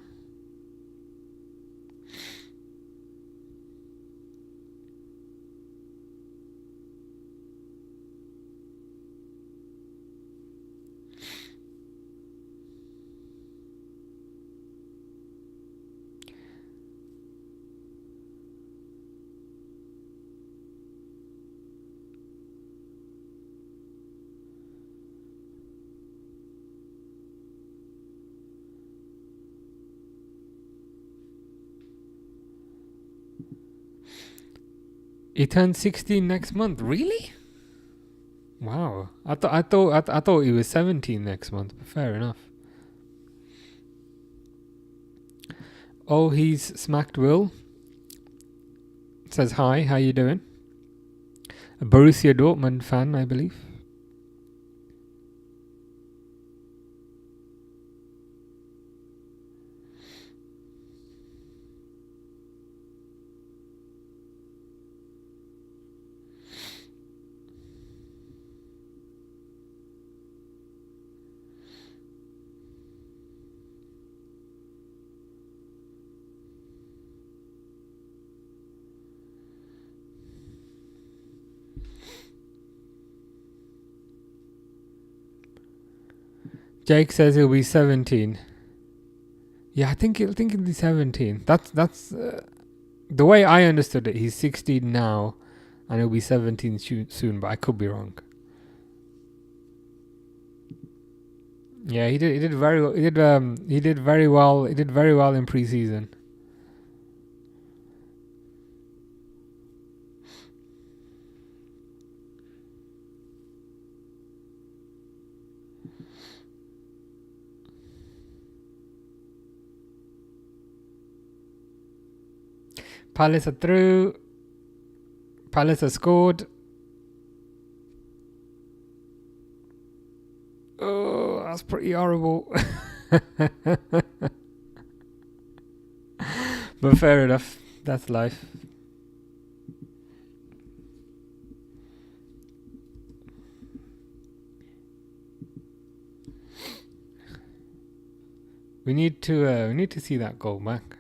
He turns 16 next month. Really? Wow. I thought he was 17 next month. But fair enough. Oh, he's smacked Will. Says hi. How you doing? A Borussia Dortmund fan, I believe. Jake says he'll be 17. Yeah, I think he'll be 17. That's the way I understood it. He's 16 now, and he'll be 17 soon. But I could be wrong. Yeah, he did very well. He did very well. He did very well in pre-season. Palace are through. Palace has scored. Oh, that's pretty horrible. But fair enough. That's life. We need to see that goal back.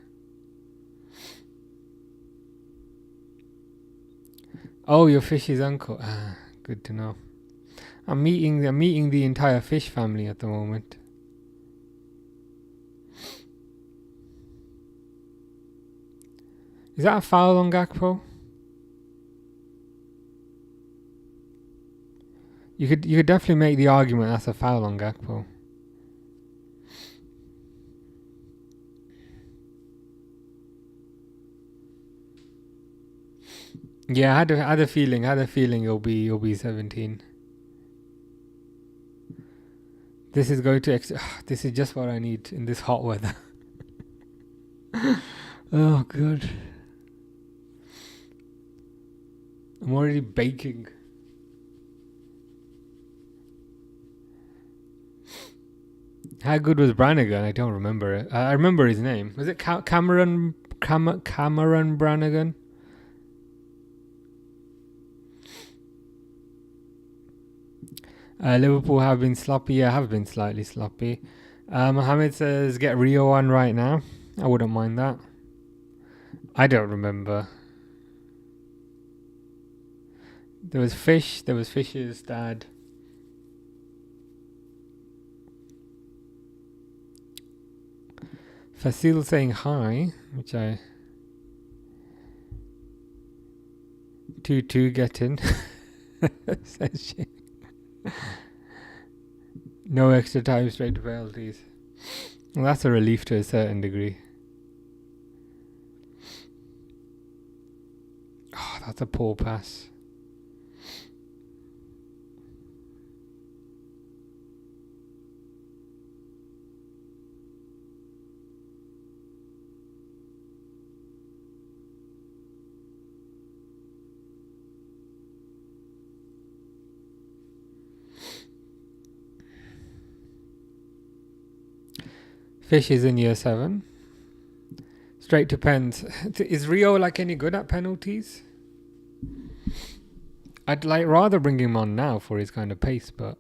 Oh, your fish's uncle. Ah, good to know. I'm meeting the entire fish family at the moment. Is that a foul on Gakpo? You could definitely make the argument that's a foul on Gakpo. Yeah, I had a feeling it'll be 17. This is going to this is just what I need in this hot weather. Oh god. I'm already baking. How good was Brannigan? I don't remember it. I remember his name. Was it Cameron Brannigan? Liverpool have been sloppy. Yeah, have been slightly sloppy. Mohammed says, get Rio on right now. I wouldn't mind that. I don't remember. There was Fish. There was Fish's dad. Fasil saying hi, which I... 2-2 get in. Says she. No extra time, straight to penalties. Well, that's a relief to a certain degree. Oh, that's a poor pass. Fish is in year 7. Straight to pens. Is Rio like any good at penalties? I'd like rather bring him on now for his kind of pace, but...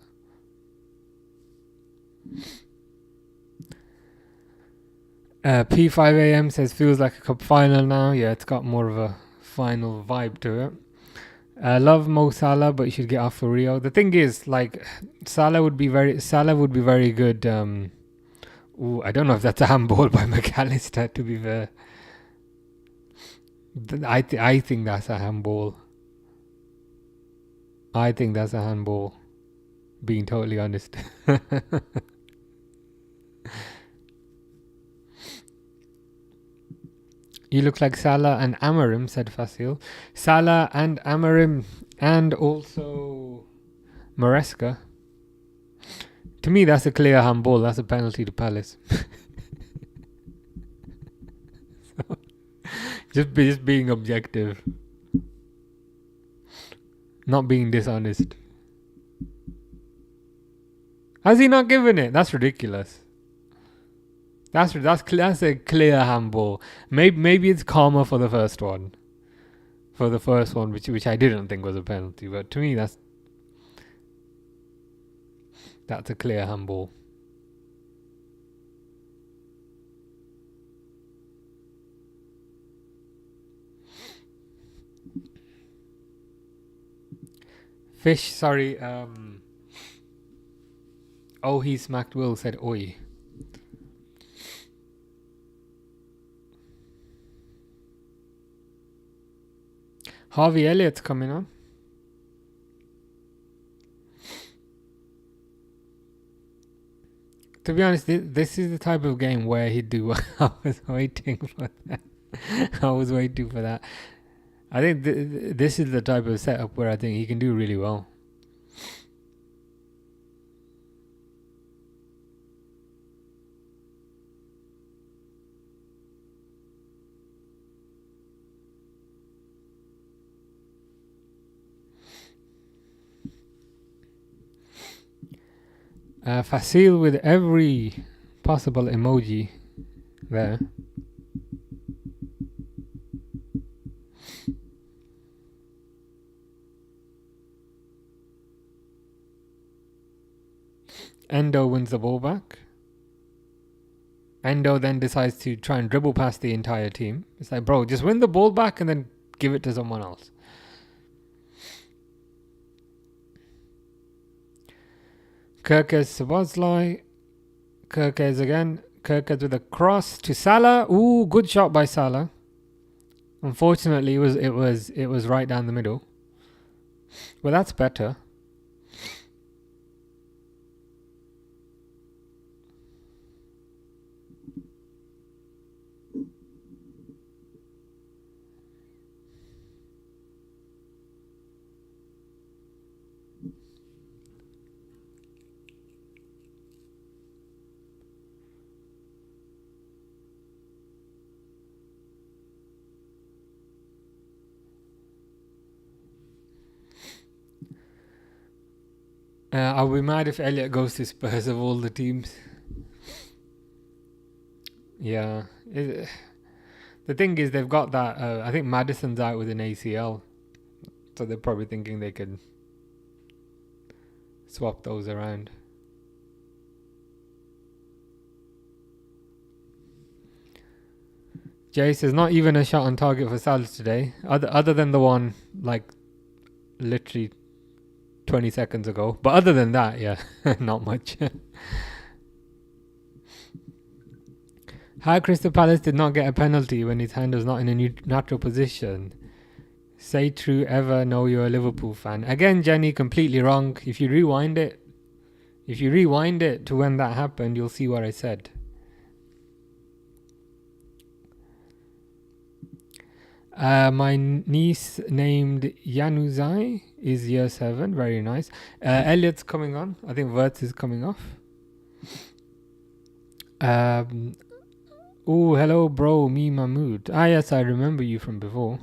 P5am says feels like a cup final now. Yeah, it's got more of a final vibe to it. Love Mo Salah, but you should get off for Rio. The thing is, like, Salah would be very good. I don't know if that's a handball by McAllister, to be fair. I think that's a handball. I think that's a handball, being totally honest. You look like Salah and Amarim, said Fasil. Salah and Amarim, and also Maresca. To me, that's a clear handball. That's a penalty to Palace. So, just being objective. Not being dishonest. Has he not given it? That's ridiculous. That's a clear handball. Maybe it's karma for the first one. For the first one, which I didn't think was a penalty, but to me that's a clear handball. Fish, sorry. Oh, he smacked Will, said oi. Harvey Elliott's coming on. To be honest, this is the type of game where he'd do well. I was waiting for that. I think this is the type of setup where I think he can do really well. Fasil with every possible emoji there. Endo wins the ball back. Endo then decides to try and dribble past the entire team. It's like, bro, just win the ball back and then give it to someone else. Kirkes Sabozlai. Kirkes again. Kirkes with a cross to Salah. Ooh, good shot by Salah. Unfortunately, it was right down the middle. Well, that's better. Are we mad if Elliot goes to Spurs of all the teams? Yeah. The thing is, they've got that... I think Maddison's out with an ACL. So they're probably thinking they could swap those around. Jay says not even a shot on target for Salah today, other than the one like literally 20 seconds ago. But other than that, yeah, not much. How Crystal Palace did not get a penalty when his hand was not in a natural position. Say true ever know you're a Liverpool fan. Again, Jenny, completely wrong. If you rewind it to when that happened, you'll see what I said. My niece named Yanuzai is year 7. Very nice. Elliot's coming on. I think Verts is coming off. Oh, hello, bro. Me, Mahmood. Ah, yes, I remember you from before.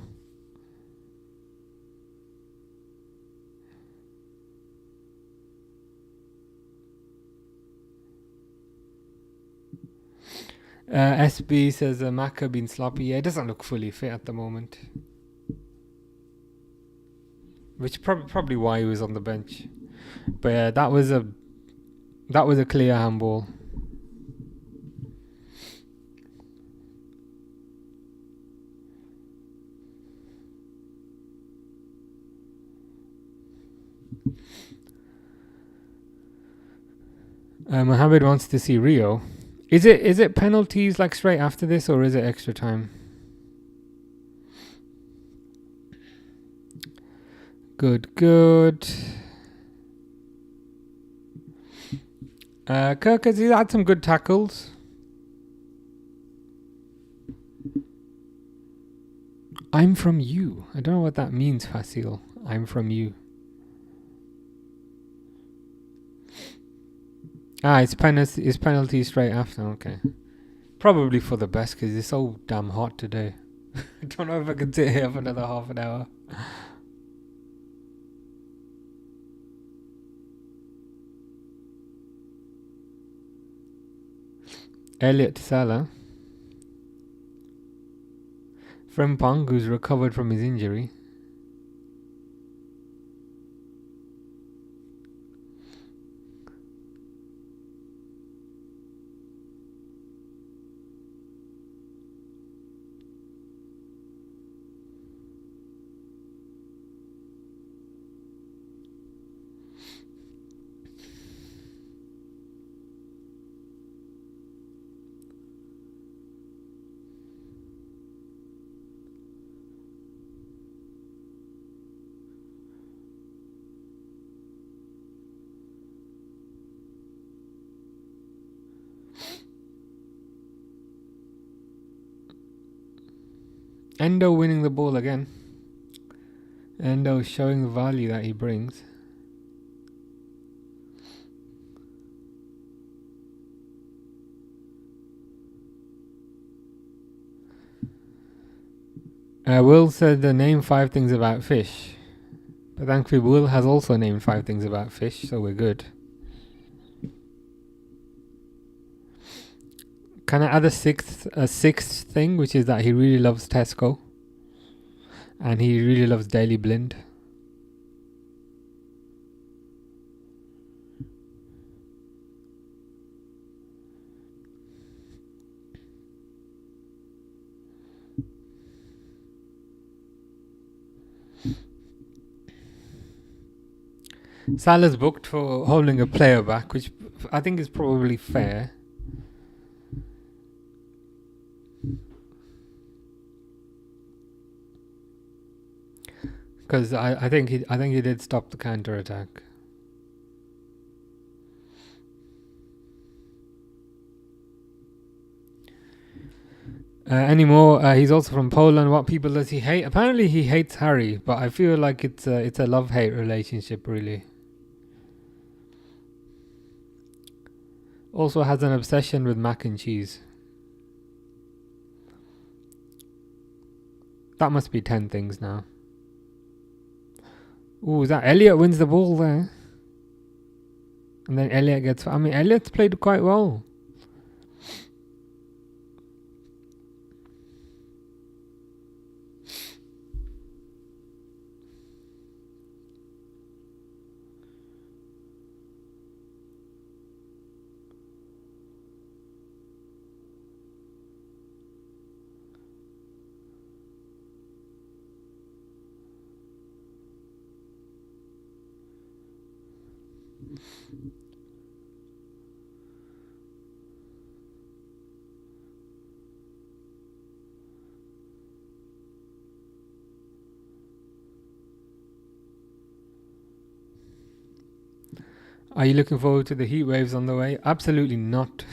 SB says Maka been sloppy. Yeah, it doesn't look fully fit at the moment. Which probably why he was on the bench. But yeah, that was a clear handball. Mohammed wants to see Rio. Is it penalties like straight after this, or is it extra time? Good. Kirk has had some good tackles. I'm from you. I don't know what that means, Fasil. I'm from you. It's penalty straight after. Okay. Probably for the best because it's so damn hot today. I don't know if I can sit here for another half an hour. Elliot Salah. Frimpong, who's recovered from his injury. Endo winning the ball again. Endo showing the value that he brings. Will said the name 5 things about fish. But thankfully Will has also named 5 things about fish, so we're good. Can I add a sixth thing, which is that he really loves Tesco. And he really loves Daily Blind. Salah's booked for holding a player back, which I think is probably fair. Because I think he did stop the counter attack. Anymore, he's also from Poland. What people does he hate? Apparently he hates Harry, but I feel like it's a love-hate relationship, really. Also has an obsession with mac and cheese. That must be 10 things now. Ooh, is that Elliot wins the ball there? And then Elliot gets... I mean, Elliot's played quite well. Are you looking forward to the heat waves on the way? Absolutely not.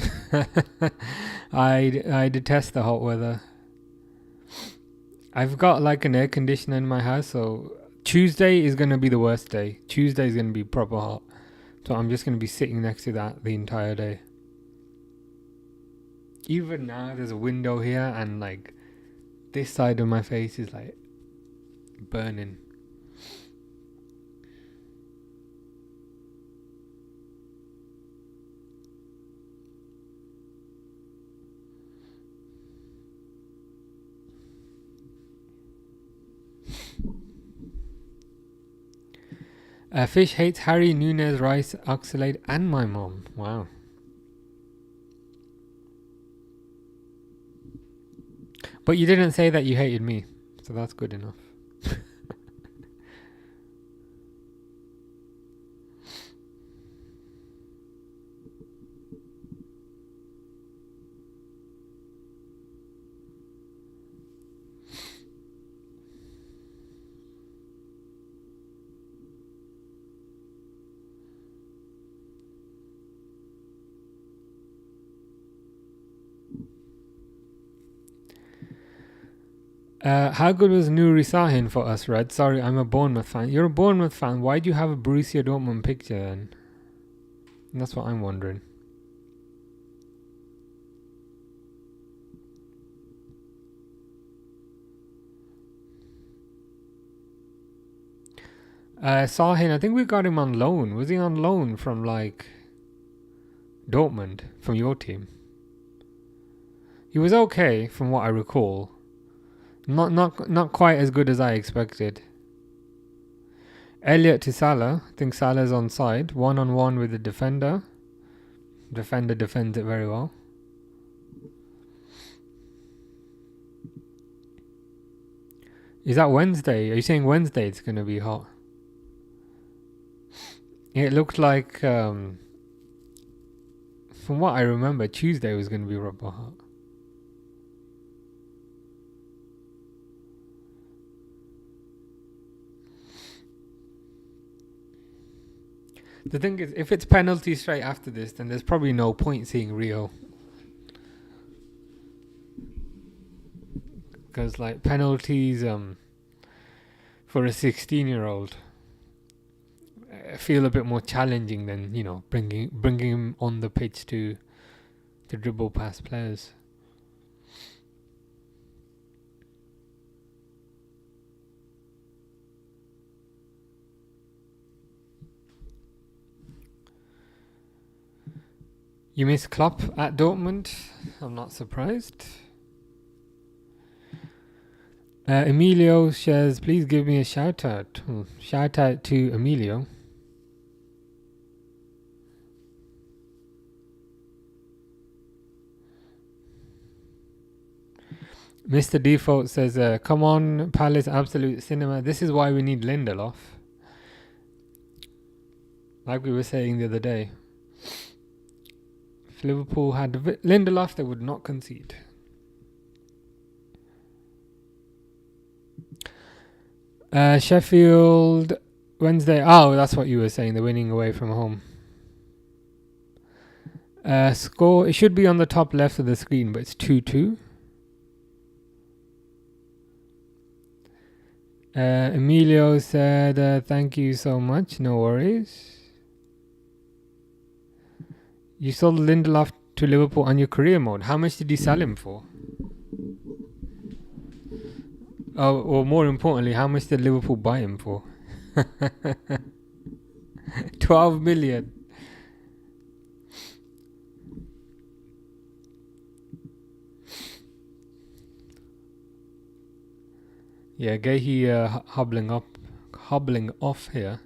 I detest the hot weather. I've got like an air conditioner in my house, so Tuesday is going to be the worst day. Tuesday is going to be proper hot. So I'm just going to be sitting next to that the entire day. Even now, there's a window here, and like this side of my face is like burning. Fish hates Harry, Nunez, Rice, Oxalate, and my mom. Wow. But you didn't say that you hated me, so that's good enough. How good was Nuri Sahin for us, Red? Sorry, I'm a Bournemouth fan. You're a Bournemouth fan. Why do you have a Borussia Dortmund picture then? That's what I'm wondering. Sahin, I think we got him on loan. Was he on loan from like Dortmund, from your team? He was okay from what I recall. Not quite as good as I expected. Elliot to Salah. I think Salah's on side. 1-on-1 with the defender. Defender defends it very well. Is that Wednesday? Are you saying Wednesday it's going to be hot? It looked like, from what I remember, Tuesday was going to be rubber hot. The thing is, if it's penalty straight after this, then there's probably no point seeing Rio. Because like penalties for a 16-year-old feel a bit more challenging than, you know, bringing him on the pitch to dribble past players. You miss Klopp at Dortmund? I'm not surprised. Emilio says, please give me a shout out. Shout out to Emilio. Mr. Default says, come on, Palace Absolute Cinema. This is why we need Lindelof. Like we were saying the other day. If Liverpool had Lindelof, they would not concede. Sheffield Wednesday. Oh, that's what you were saying. They're winning away from home. Score. It should be on the top left of the screen, but it's 2-2. Emilio said, thank you so much. No worries. You sold Lindelof to Liverpool on your career mode. How much did you sell him for? Oh, or more importantly, how much did Liverpool buy him for? 12 million. Yeah, Gehi hobbling off here.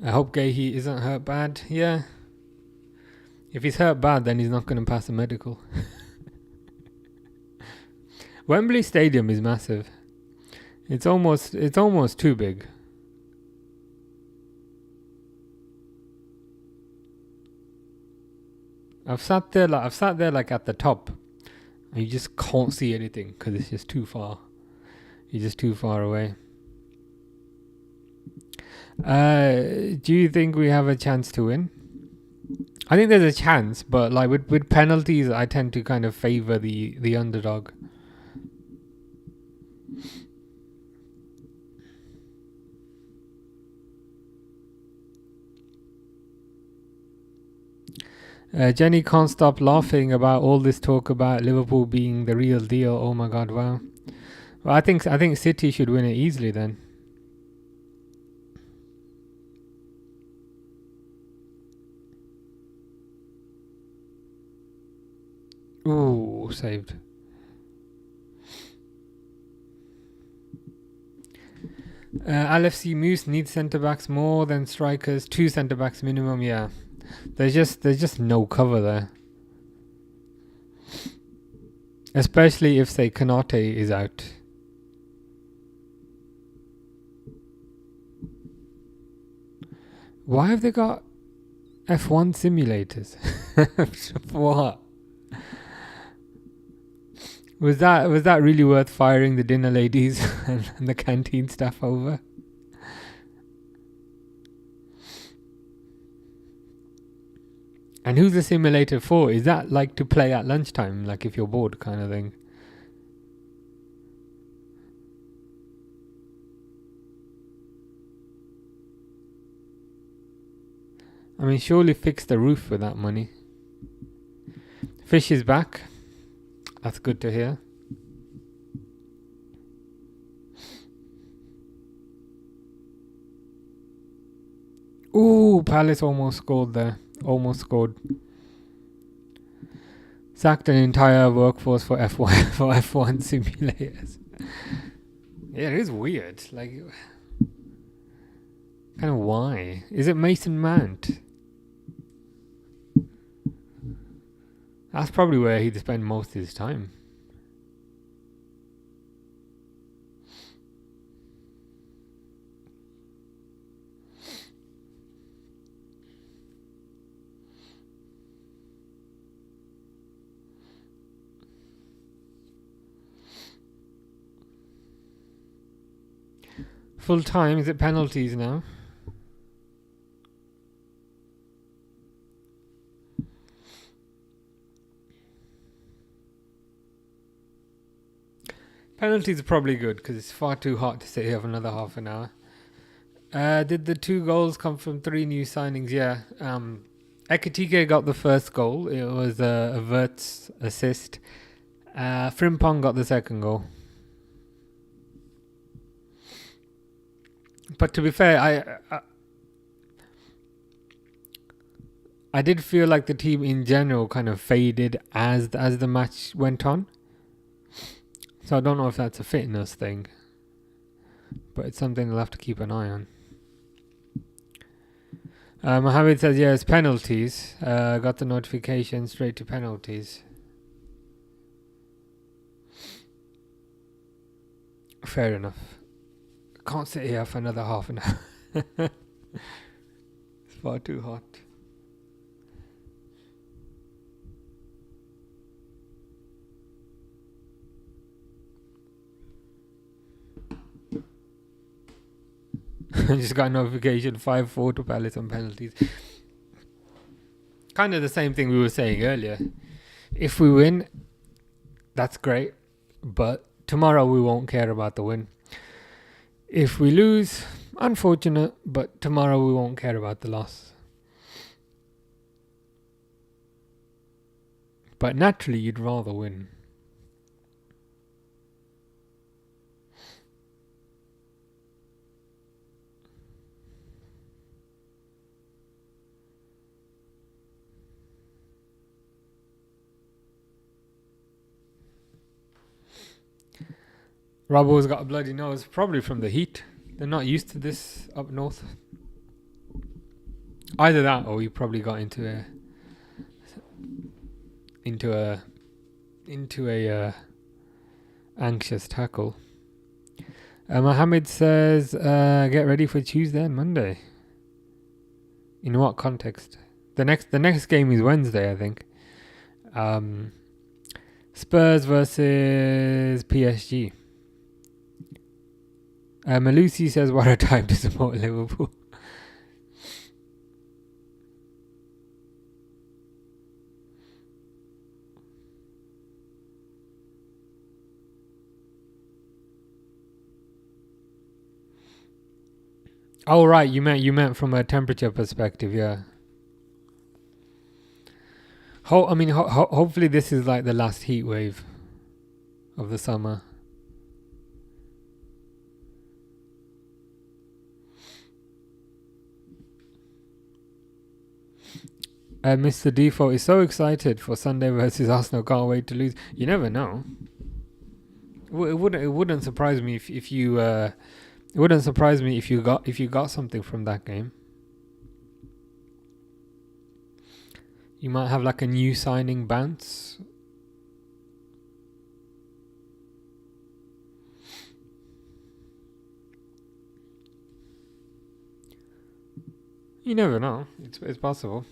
I hope Gehi isn't hurt bad. Yeah, If he's hurt bad, then he's not going to pass the medical. Wembley Stadium is massive. It's almost too big. I've sat there like at the top, and you just can't see anything because it's just too far. You're just too far away. Do you think we have a chance to win? I think there's a chance, but like with penalties, I tend to kind of favour the underdog. Jenny can't stop laughing about all this talk about Liverpool being the real deal. Oh my god, wow. Well, I think City should win it easily then. Ooh, saved. LFC Moose needs centre backs more than strikers. 2 centre backs minimum. Yeah, there's just no cover there. Especially if say Kanate is out. Why have they got F1 simulators? What? Was that really worth firing the dinner ladies and the canteen staff over? And who's the simulator for? Is that like to play at lunchtime, like if you're bored kind of thing? I mean, surely fix the roof with that money. Fish is back. That's good to hear. Ooh, Palace almost scored there. Almost scored. Sacked an entire workforce for F1 for F1 simulators. Yeah, it is weird. Like, kind of why? Is it Mason Mount? That's probably where he'd spend most of his time. Full time, is it penalties now? Penalties are probably good because it's far too hot to sit here for another half an hour. Did the 2 goals come from 3 new signings? Yeah. Ekitike got the first goal. It was a Verts assist. Frimpong got the second goal. But to be fair, I did feel like the team in general kind of faded as the match went on. So I don't know if that's a fitness thing, but it's something they'll have to keep an eye on. Mohammed says, yeah, it's penalties. Got the notification straight to penalties. Fair enough. Can't sit here for another half an hour. It's far too hot. I just got a notification 5-4 to Palace on penalties. Kind of the same thing we were saying earlier. If we win, that's great. But tomorrow we won't care about the win. If we lose, unfortunate, but tomorrow we won't care about the loss. But naturally you'd rather win. Robbo's got a bloody nose, probably from the heat. They're not used to this up north. Either that or he probably got into a into a anxious tackle. Mohammed says, get ready for Tuesday and Monday. In what context? The next game is Wednesday, I think. Spurs versus PSG. Malusi says, what a time to support Liverpool. Oh right, you meant from a temperature perspective, yeah. Hopefully this is like the last heat wave of the summer. Mr. Default is so excited for Sunday versus Arsenal. Can't wait to lose. You never know. It wouldn't surprise me if you. It wouldn't surprise me if you got something from that game. You might have like a new signing bounce. You never know. It's possible.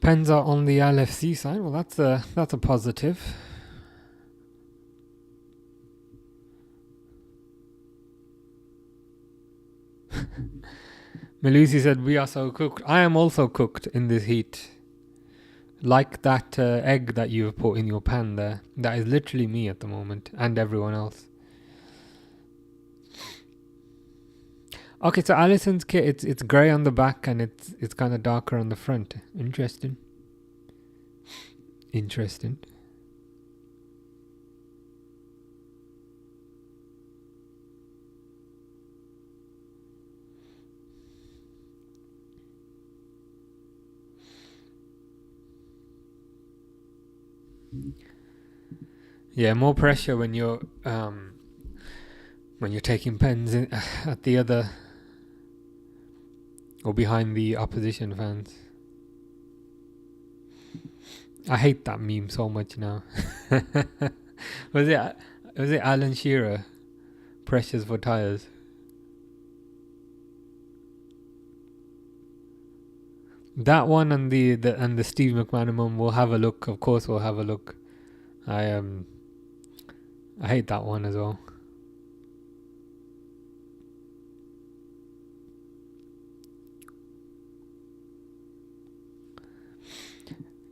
Pens are on the LFC side. Well, that's a positive. Malusi said, we are so cooked. I am also cooked in this heat. Like that egg that you've put in your pan there. That is literally me at the moment. And everyone else. Okay, so Alisson's kit, it's grey on the back and it's kind of darker on the front. Interesting. Yeah, more pressure when you're taking pens at the other or behind the opposition fans. I hate that meme so much now. Was it Alan Shearer? Pressures for tyres. That one and the Steve McManaman, we'll have a look. Of course, we'll have a look. I hate that one as well.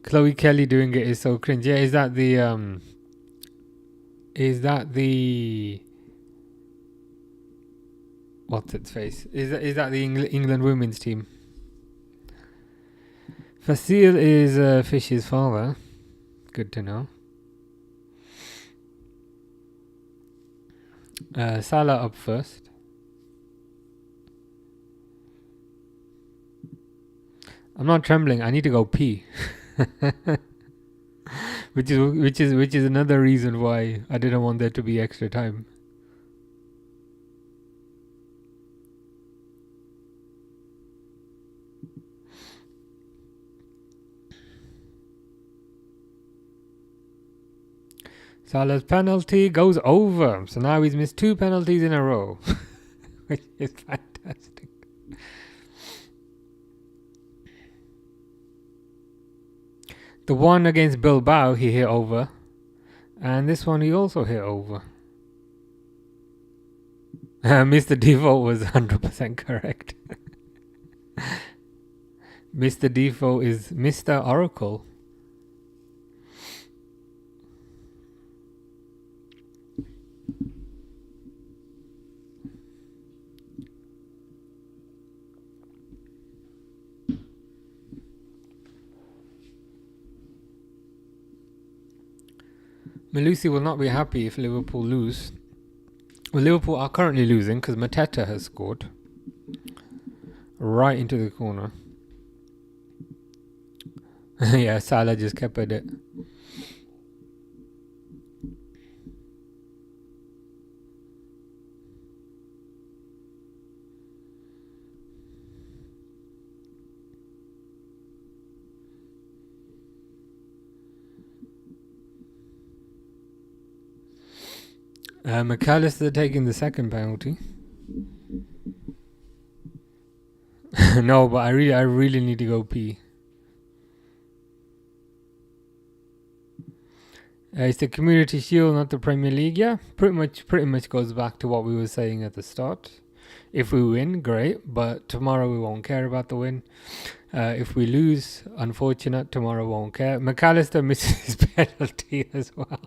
Chloe Kelly doing it is so cringe. Yeah, is that the what's its face? Is that the England women's team? Fasil is Fish's father. Good to know. Salah up first. I'm not trembling. I need to go pee. which is another reason why I didn't want there to be extra time. Salah's penalty goes over. So now he's missed 2 penalties in a row. Which is fantastic. The one against Bilbao he hit over. And this one he also hit over. Mr. Default was 100% correct. Mr. Default is Mr. Oracle. Malusi will not be happy if Liverpool lose. Well, Liverpool are currently losing because Mateta has scored. Right into the corner. Yeah, Salah just kept at it. McAllister taking the second penalty. No, but I really need to go pee. It's the Community Shield, not the Premier League. Yeah, pretty much goes back to what we were saying at the start. If we win, great, but tomorrow we won't care about the win. If we lose, unfortunate, tomorrow won't care. McAllister misses his penalty as well.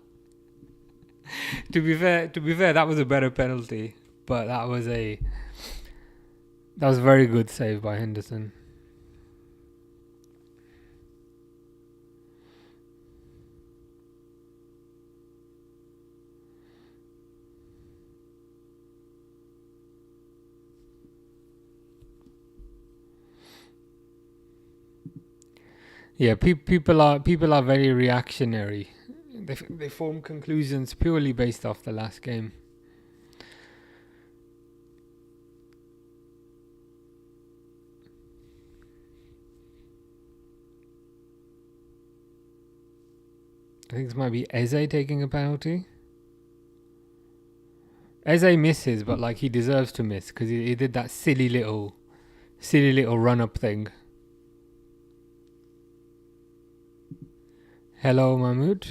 To be fair, that was a better penalty, but that was a very good save by Henderson. Yeah, people are very reactionary. They form conclusions purely based off the last game. I think this might be Eze taking a penalty. Eze misses, but like he deserves to miss because he did that silly little run up thing. Hello, Mahmood.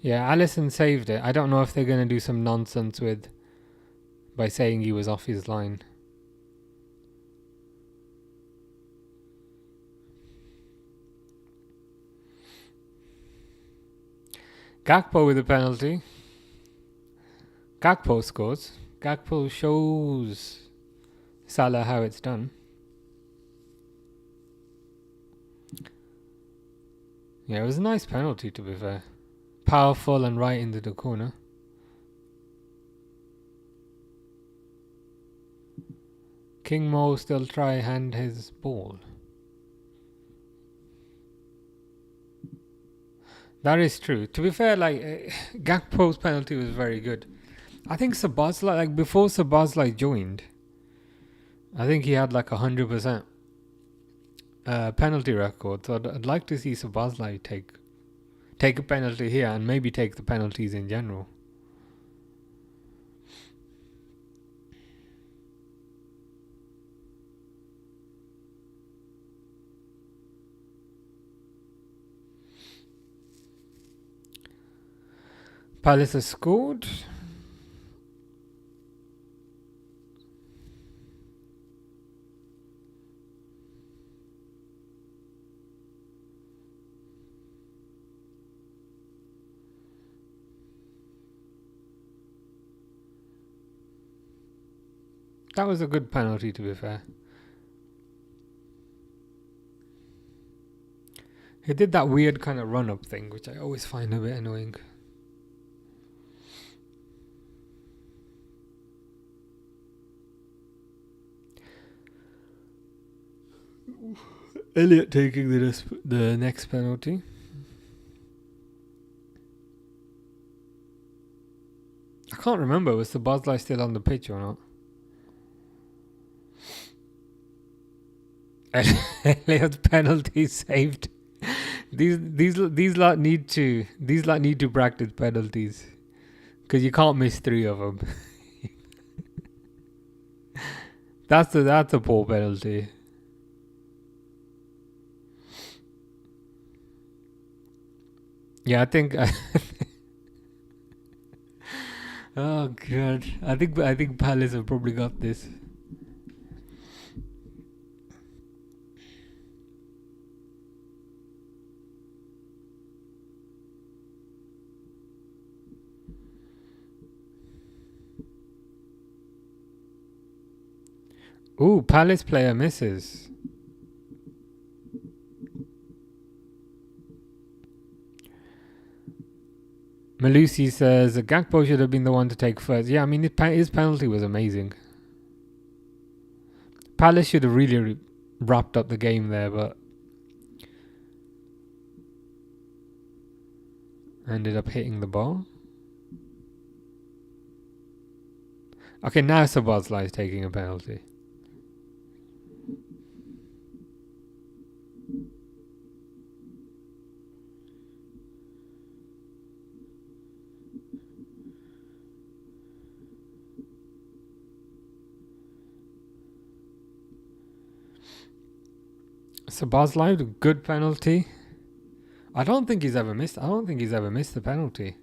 Yeah, Allison saved it. I don't know if they're going to do some nonsense by saying he was off his line. Gakpo with a penalty. Gakpo scores. Gakpo shows Salah how it's done. Yeah, it was a nice penalty, to be fair. Powerful and right into the corner. King Mo still try hand his ball. That is true. To be fair, like Gakpo's penalty was very good. I think Szoboszlai, like before Szoboszlai joined, I think he had like 100% penalty record. So I'd like to see Szoboszlai take a penalty here and maybe take the penalties in general. Palace has scored. That was a good penalty, to be fair. He did that weird kind of run-up thing, which I always find a bit annoying. Elliot taking the next penalty. I can't remember, was the Szoboszlai still on the pitch or not? Elliot's penalty saved. These lot need to practice penalties because you can't miss 3 of them. That's a poor penalty. Yeah, I think. Oh god, I think Palace have probably got this. Ooh, Palace player misses. Malusi says Gakpo should have been the one to take first. Yeah, I mean his penalty was amazing. Palace should have really wrapped up the game there, but ended up hitting the ball. Okay, now Szoboszlai is taking a penalty. Szoboszlai, good penalty. I don't think he's ever missed the penalty.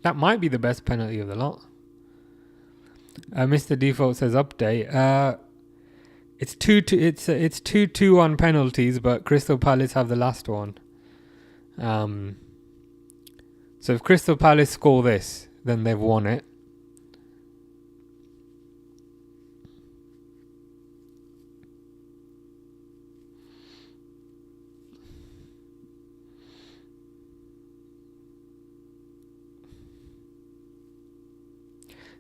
That might be the best penalty of the lot. Mr. Default says update. It's 2-2 penalties, but Crystal Palace have the last one. So if Crystal Palace score this, then they've won it.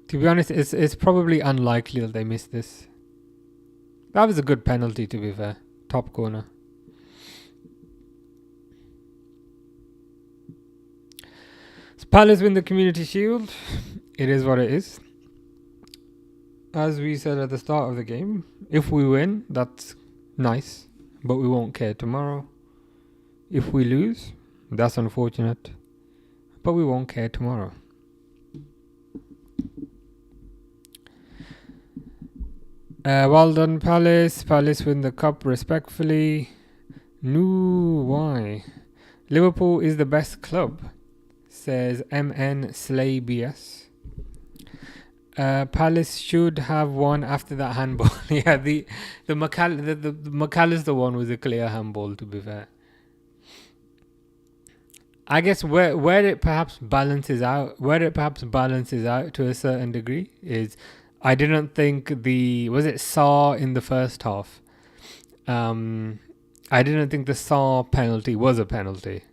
To be honest, it's probably unlikely that they miss this. That was a good penalty, to be fair. Top corner. So Palace win the Community Shield. It is what it is. As we said at the start of the game, if we win, that's nice, but we won't care tomorrow. If we lose, that's unfortunate, but we won't care tomorrow. Well done, Palace. Palace win the cup respectfully. No, why? Liverpool is the best club, says MN Slay BS. Palace should have won after that handball. Yeah, the McAllister one was a clear handball, to be fair. I guess where it perhaps balances out to a certain degree is, I didn't think was it Saar in the first half? I didn't think the Saar penalty was a penalty,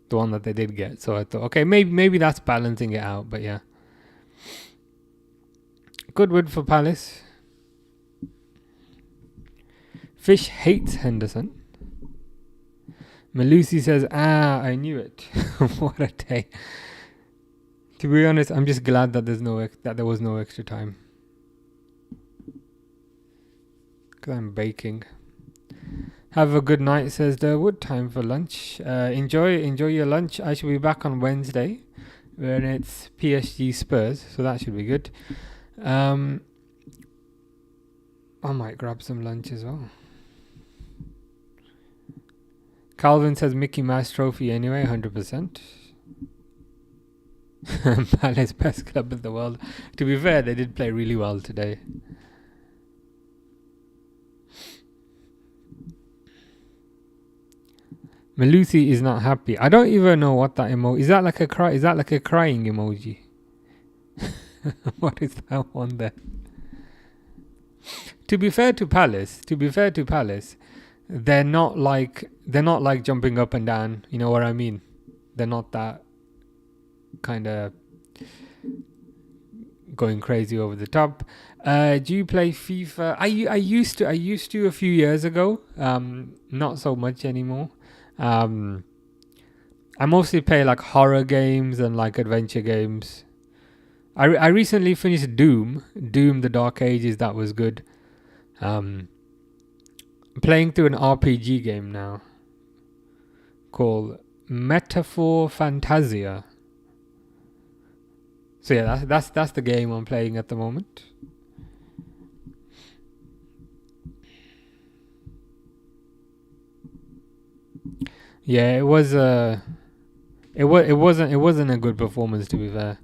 the one that they did get. So I thought, okay, maybe that's balancing it out. But yeah, good win for Palace. Fish hates Henderson. Malusi says, I knew it. What a day. To be honest, I'm just glad that there was no extra time. Because I'm baking. Have a good night, says Durwood. Time for lunch. Enjoy your lunch. I shall be back on Wednesday when it's PSG Spurs, so that should be good. I might grab some lunch as well. Calvin says Mickey Mouse trophy anyway, 100%. Palace best club in the world. To be fair, they did play really well today. Malusi is not happy. I don't even know what that emoji is. That like a cry? Is that like a crying emoji? What is that one there? To be fair to Palace, they're not like jumping up and down. You know what I mean? They're not that kind of going crazy over the top. Do you play FIFA? I used to a few years ago. Not so much anymore. I mostly play like horror games and like adventure games. I recently finished Doom the Dark Ages. That was good. Playing through an RPG game now called Metaphor Fantasia. So yeah, that's the game I'm playing at the moment. Yeah, it wasn't a good performance, to be fair.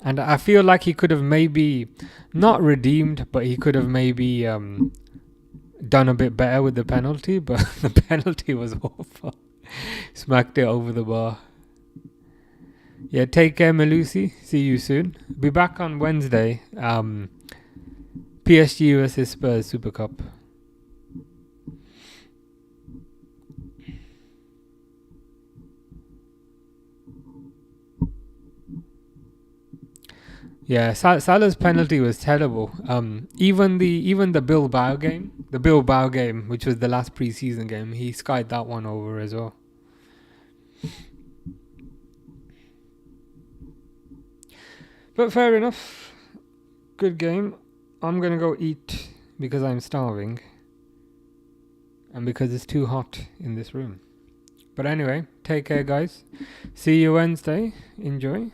And I feel like he could have maybe not redeemed, but he could have maybe done a bit better with the penalty, but the penalty was awful. Smacked it over the bar. Yeah, take care, Malusi. See you soon. Be back on Wednesday. PSG versus Spurs Super Cup. Yeah, Salah's penalty was terrible. Even the Bilbao game, The Bilbao game, which was the last pre-season game, he skied that one over as well. But fair enough. Good game. I'm going to go eat because I'm starving. And because it's too hot in this room. But anyway, take care, guys. See you Wednesday. Enjoy.